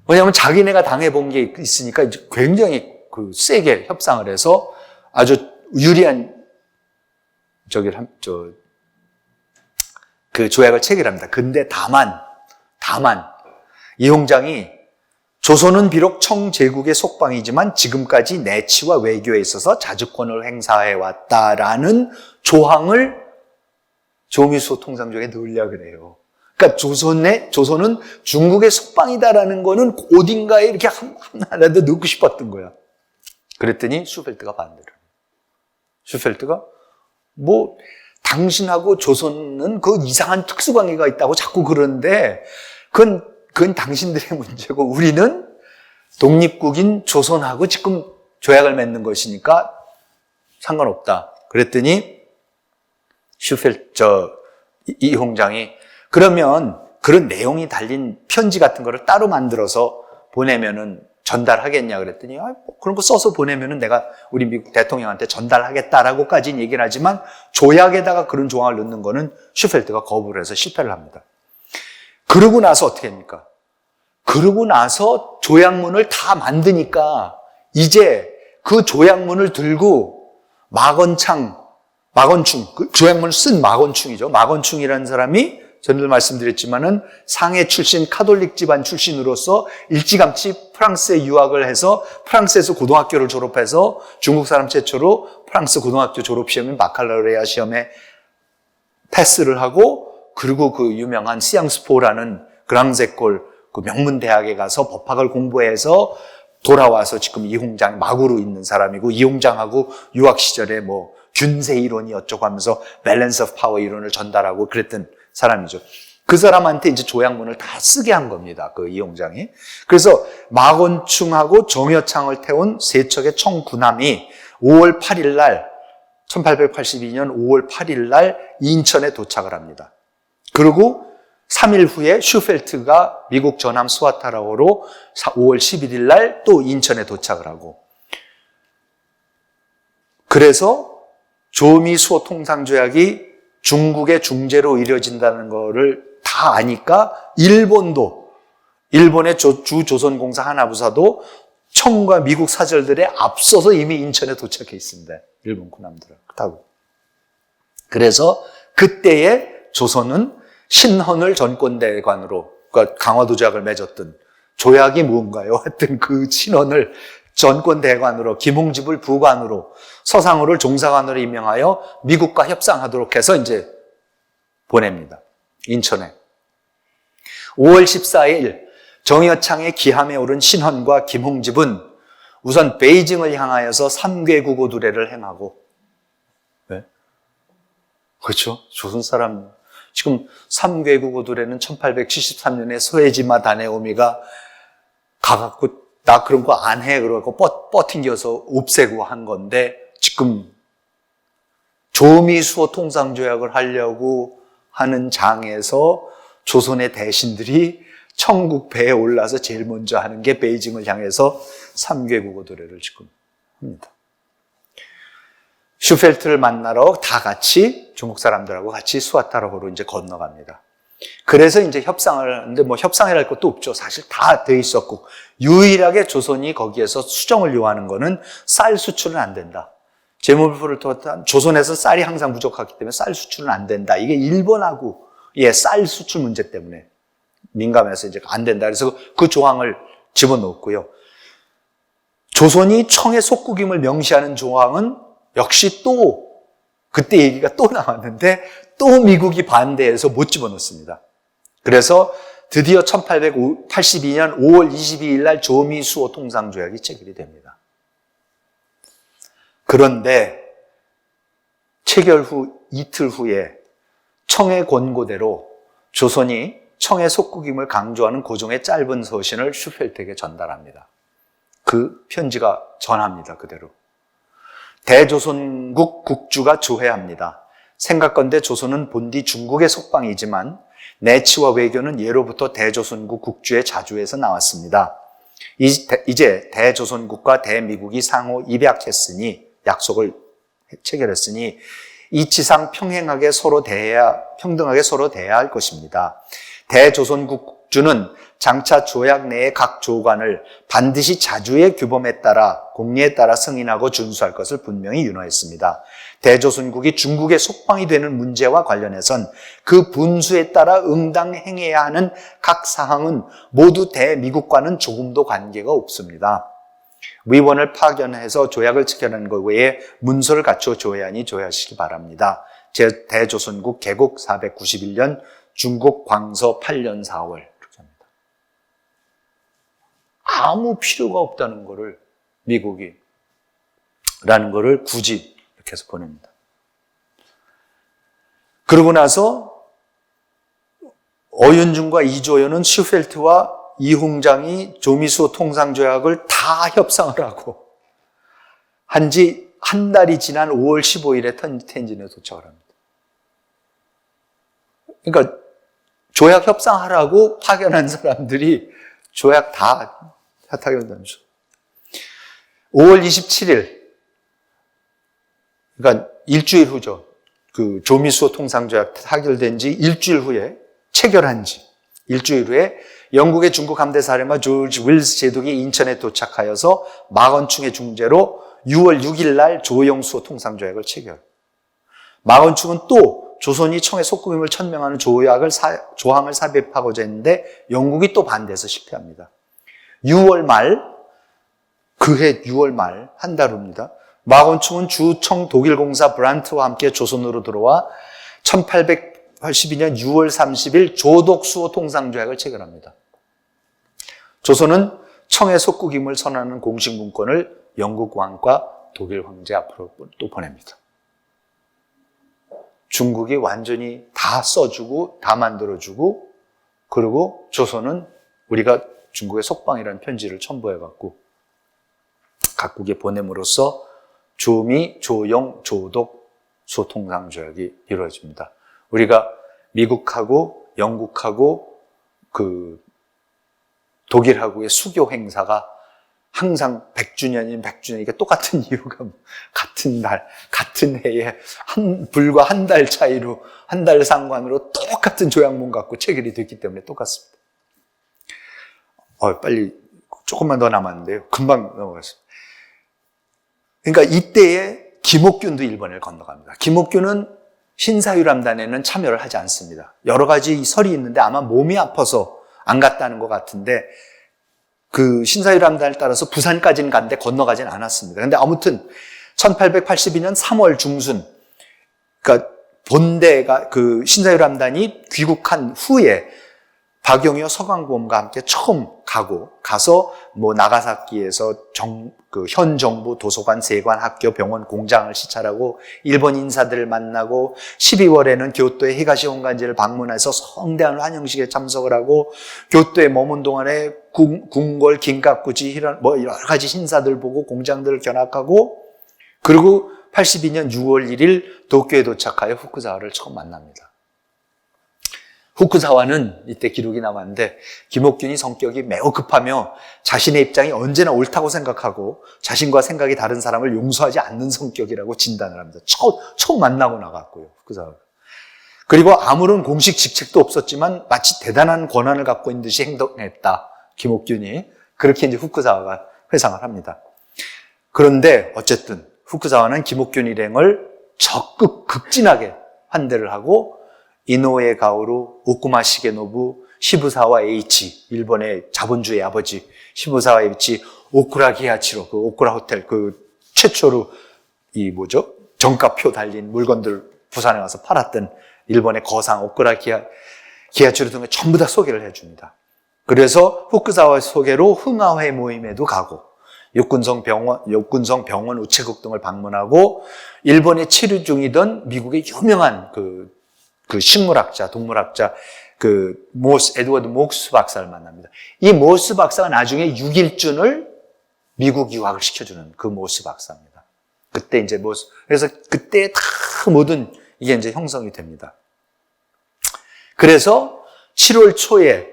[SPEAKER 1] 왜냐하면 자기네가 당해본 게 있으니까 이제 굉장히 세게 협상을 해서 아주 유리한 그 조약을 체결합니다. 근데 다만 이 홍장이 조선은 비록 청제국의 속방이지만 지금까지 내치와 외교에 있어서 자주권을 행사해왔다라는 조항을 조미수 통상조약에 넣으려고 그래요. 그러니까 조선은 중국의 속방이다라는 거는 어딘가에 이렇게 하나라도 넣고 싶었던 거야. 그랬더니 슈펠트가 반대를. 슈펠트가 당신하고 조선은 그 이상한 특수관계가 있다고 자꾸 그러는데 그건 당신들의 문제고 우리는 독립국인 조선하고 지금 조약을 맺는 것이니까 상관없다. 그랬더니 이 홍장이 그러면 그런 내용이 달린 편지 같은 거를 따로 만들어서 보내면은 전달하겠냐 그랬더니 그런 거 써서 보내면은 내가 우리 미국 대통령한테 전달하겠다라고까지는 얘기를 하지만 조약에다가 그런 조항을 넣는 거는 슈펠트가 거부를 해서 실패를 합니다. 그러고 나서 어떻게 합니까? 그러고 나서 조약문을 다 만드니까 이제 그 조약문을 들고 마건충, 그 조약문을 쓴 마건충이죠. 마건충이라는 사람이 전에도 말씀드렸지만은 상해 출신 카톨릭 집안 출신으로서 일찌감치 프랑스에 유학을 해서 프랑스에서 고등학교를 졸업해서 중국 사람 최초로 프랑스 고등학교 졸업 시험인 바칼로레아 시험에 패스를 하고 그리고 그 유명한 시앙스포라는 그랑제골 그 명문 대학에 가서 법학을 공부해서 돌아와서 지금 이 홍장 마구로 있는 사람이고 이 홍장하고 유학 시절에 균세 이론이 어쩌고 하면서 밸런스 오브 파워 이론을 전달하고 그랬던 사람이죠. 그 사람한테 이제 조약문을 다 쓰게 한 겁니다. 그 이홍장이. 그래서 마건충하고 정여창을 태운 세 척의 청군함이 5월 8일 날 1882년 5월 8일 날 인천에 도착을 합니다. 그리고 3일 후에 슈펠트가 미국 전함 스와타라오로 5월 11일 날 또 인천에 도착을 하고 그래서 조미수호 통상조약이 중국의 중재로 이루어진다는 거를 다 아니까 일본의 주조선공사 하나부사도 청과 미국 사절들에 앞서서 이미 인천에 도착해 있습니다. 일본 군함들을 타고. 그래서 그때에 조선은 신헌을 전권대관으로 그러니까 강화도 조약을 맺었던 조약이 뭔가요? 하여튼 그 신헌을 전권대관으로 김홍집을 부관으로 서상우를 종사관으로 임명하여 미국과 협상하도록 해서 이제 보냅니다. 인천에. 5월 14일 정여창의 기함에 오른 신헌과 김홍집은 우선 베이징을 향하여서 3개 국어 두례를 행하고 그렇죠. 조선 사람 지금 3개 국어 두례는 1873년에 소에지마 다네오미가 가갖고 나 그런 거 안 해. 그러고 뻗팅겨서 없애고 한 건데 지금 조미수호 통상조약을 하려고 하는 장에서 조선의 대신들이 청국 배에 올라서 제일 먼저 하는 게 베이징을 향해서 3개 국어 도래를 지금 합니다. 슈펠트를 만나러 다 같이 중국 사람들하고 같이 수와타로호로 이제 건너갑니다. 그래서 이제 협상을 하는데 협상이라 할 것도 없죠. 사실 다 돼 있었고 유일하게 조선이 거기에서 수정을 요하는 거는 쌀 수출은 안 된다. 재물포를 통한 조선에서 쌀이 항상 부족하기 때문에 쌀 수출은 안 된다. 이게 일본하고 쌀 수출 문제 때문에 민감해서 이제 안 된다. 그래서 그 조항을 집어넣었고요. 조선이 청의 속국임을 명시하는 조항은 역시 또 그때 얘기가 또 나왔는데 또 미국이 반대해서 못 집어넣습니다. 그래서 드디어 1882년 5월 22일 날 조미수호 통상조약이 체결이 됩니다. 그런데 체결 후 이틀 후에 청의 권고대로 조선이 청의 속국임을 강조하는 고종의 짧은 서신을 슈펠트에게 전달합니다. 그 편지가 전합니다. 그대로. 대조선국 국주가 조회합니다. 생각건대 조선은 본디 중국의 속방이지만 내치와 외교는 예로부터 대조선국 국주의 자주에서 나왔습니다. 이제 대조선국과 대미국이 상호 입약했으니 약속을 체결했으니 이치상 평등하게 서로 대해야 할 것입니다. 대조선국주는 장차 조약 내의 각 조관을 반드시 자주의 규범에 따라 공리에 따라 승인하고 준수할 것을 분명히 윤호했습니다. 대조선국이 중국의 속방이 되는 문제와 관련해선 그 분수에 따라 응당행해야 하는 각 사항은 모두 대미국과는 조금도 관계가 없습니다. 위원을 파견해서 조약을 체결하는 것 외에 문서를 갖추어 조회하니 조회하시기 바랍니다. 대조선국 개국 491년 중국 광서 8년 4월. 아무 필요가 없다는 거를 미국이 라는 거를 굳이 이렇게 해서 보냅니다. 그러고 나서 어윤중과 이조연은 슈펠트와 이홍장이 조미수 통상조약을 다 협상을 하고 한지 한 달이 지난 5월 15일에 텐진에 도착을 합니다. 그러니까 조약 협상하라고 파견한 사람들이 조약 다 타결되면서 5월 27일, 그러니까 일주일 후죠. 그 조미수 통상조약 타결된 지 일주일 후에, 체결한 지 일주일 후에 영국의 중국 함대 사령관 조지 윌스 제독이 인천에 도착하여서 마건충의 중재로 6월 6일 날 조영수호 통상조약을 체결. 마건충은 또 조선이 청해 속국임을 천명하는 조항을 삽입하고자 했는데 영국이 또 반대해서 실패합니다. 6월 말, 그해 6월 말, 한 달 후입니다. 마건충은 주청 독일공사 브란트와 함께 조선으로 들어와 1882년 6월 30일 조독수호 통상조약을 체결합니다. 조선은 청해 속국임을 선언하는 공식 문건을 영국 왕과 독일 황제 앞으로 또 보냅니다. 중국이 완전히 다 써주고 다 만들어주고, 그리고 조선은 우리가 중국의 속방이라는 편지를 첨부해갖고 각국에 보냄으로써 조미, 조영, 조독, 소통상조약이 이루어집니다. 우리가 미국하고 영국하고 그 독일하고의 수교 행사가 항상 100주년인 100주년이니까 똑같은 이유가 같은 날, 같은 해에 불과 한 달 차이로, 한 달 상관으로 똑같은 조약문 갖고 체결이 됐기 때문에 똑같습니다. 빨리 조금만 더 남았는데요. 금방 넘어갔습니다. 그러니까 이때에 김옥균도 일본을 건너갑니다. 김옥균은 신사유람단에는 참여를 하지 않습니다. 여러 가지 설이 있는데 아마 몸이 아파서 안 갔다는 것 같은데 그 신사유람단을 따라서 부산까지는 갔는데 건너가진 않았습니다. 그런데 아무튼 1882년 3월 중순, 그러니까 본대가 그 신사유람단이 귀국한 후에 박용희와 서강보험과 함께 처음 가서 뭐 나가사키에서 현 정부 도서관, 세관, 학교, 병원, 공장을 시찰하고 일본 인사들을 만나고 12월에는 교토의 히가시 혼간지를 방문해서 성대한 환영식에 참석을 하고 교토에 머문 동안에 궁궐, 긴각구지 이런 뭐 여러 가지 신사들 보고 공장들을 견학하고, 그리고 82년 6월 1일 도쿄에 도착하여 후쿠자와를 처음 만납니다. 후쿠자와는 이때 기록이 남았는데 김옥균이 성격이 매우 급하며 자신의 입장이 언제나 옳다고 생각하고 자신과 생각이 다른 사람을 용서하지 않는 성격이라고 진단을 합니다. 처음 만나고 나갔고요, 후쿠자와가. 그리고 아무런 공식 직책도 없었지만 마치 대단한 권한을 갖고 있는 듯이 행동했다, 김옥균이. 그렇게 이제 후쿠자와가 회상을 합니다. 그런데 어쨌든 후쿠자와는 김옥균 일행을 적극 극진하게 환대를 하고 이노우에 가오루, 오쿠마 시게노부, 시부사와 에이치, 일본의 자본주의 아버지 시부사와 에이치, 오쿠라 기하치로, 그 오쿠라 호텔, 그 최초로 정가표 달린 물건들 부산에 와서 팔았던 일본의 거상 오쿠라 기하치로 등을 전부 다 소개를 해줍니다. 그래서 후쿠자와 소개로 흥하회 모임에도 가고 육군성 병원 우체국 등을 방문하고 일본에 체류 중이던 미국의 유명한 그 식물학자, 동물학자, 에드워드 목스 박사를 만납니다. 이 모스 박사가 나중에 6.1준을 미국 유학을 시켜주는 그 모스 박사입니다. 그때 이제 그래서 그때 다 모든 이게 이제 형성이 됩니다. 그래서 7월 초에,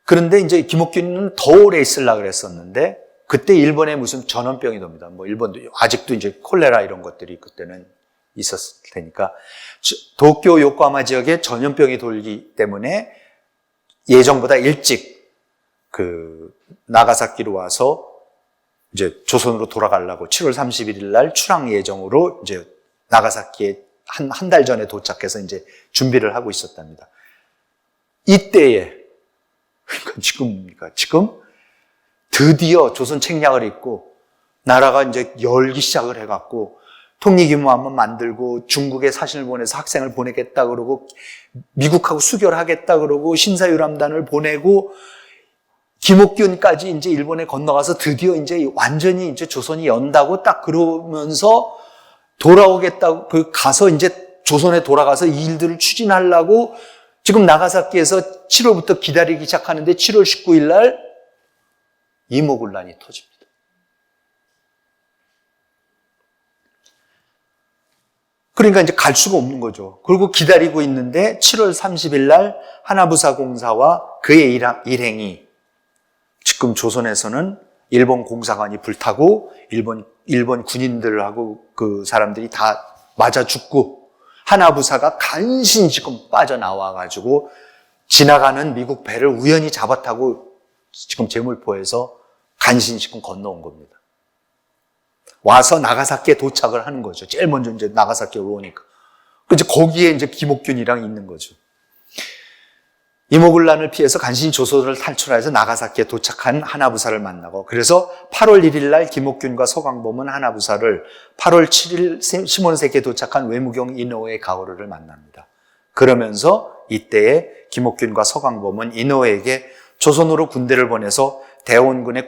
[SPEAKER 1] 그런데 이제 김옥균은 더 오래 있으려고 그랬었는데, 그때 일본에 무슨 전염병이 돕니다. 뭐 일본도 아직도 이제 콜레라 이런 것들이 그때는 있었을 테니까 도쿄 요코하마 지역에 전염병이 돌기 때문에 예정보다 일찍 그 나가사키로 와서 이제 조선으로 돌아가려고 7월 31일 날 출항 예정으로 이제 나가사키에 한 달 전에 도착해서 이제 준비를 하고 있었답니다. 이때에 지금 드디어 조선 책략을 입고 나라가 이제 열기 시작을 해갖고 통일기무 한번 만들고 중국에 사신을 보내서 학생을 보내겠다 그러고 미국하고 수교하겠다 그러고 신사유람단을 보내고 김옥균까지 이제 일본에 건너가서 드디어 이제 완전히 이제 조선이 연다고 딱 그러면서 돌아오겠다고 가서 이제 조선에 돌아가서 이 일들을 추진하려고 지금 나가사키에서 7월부터 기다리기 시작하는데 7월 19일 날 이모군란이 터집니다. 그러니까 이제 갈 수가 없는 거죠. 그리고 기다리고 있는데 7월 30일 날 하나부사 공사와 그의 일행이 지금 조선에서는 일본 공사관이 불타고 일본 군인들하고 그 사람들이 다 맞아 죽고 하나부사가 간신히 지금 빠져나와가지고 지나가는 미국 배를 우연히 잡아타고 지금 제물포에서 간신히 지금 건너온 겁니다. 와서 나가사키에 도착을 하는 거죠. 제일 먼저 이제 나가사키에 오니까. 이제 거기에 이제 김옥균이랑 있는 거죠. 이모군란을 피해서 간신히 조선을 탈출해서 나가사키에 도착한 하나부사를 만나고 그래서 8월 1일 날 김옥균과 서광범은 하나부사를 8월 7일 시몬세키에 도착한 외무경 이노우에 가오르를 만납니다. 그러면서 이때에 김옥균과 서광범은 이노우에게 조선으로 군대를 보내서 대원군의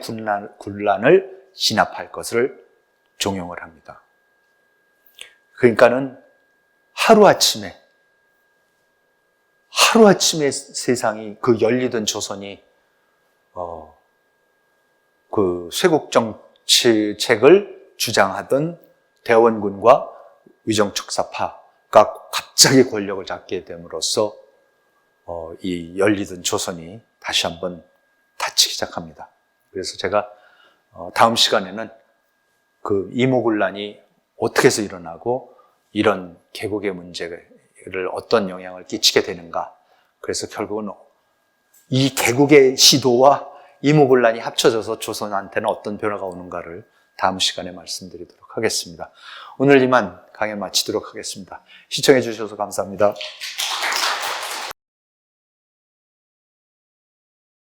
[SPEAKER 1] 군란을 진압할 것을 종용을 합니다. 그러니까는 하루아침에 세상이 그 열리던 조선이 그 쇄국 정책을 주장하던 대원군과 위정척사파가 갑자기 권력을 잡게 됨으로써 이 열리던 조선이 다시 한번 닫히기 시작합니다. 그래서 제가 다음 시간에는 그 이모군란이 어떻게 해서 일어나고 이런 개국의 문제를 어떤 영향을 끼치게 되는가. 그래서 결국은 이 개국의 시도와 이모군란이 합쳐져서 조선한테는 어떤 변화가 오는가를 다음 시간에 말씀드리도록 하겠습니다. 오늘 이만 강연 마치도록 하겠습니다. 시청해 주셔서 감사합니다.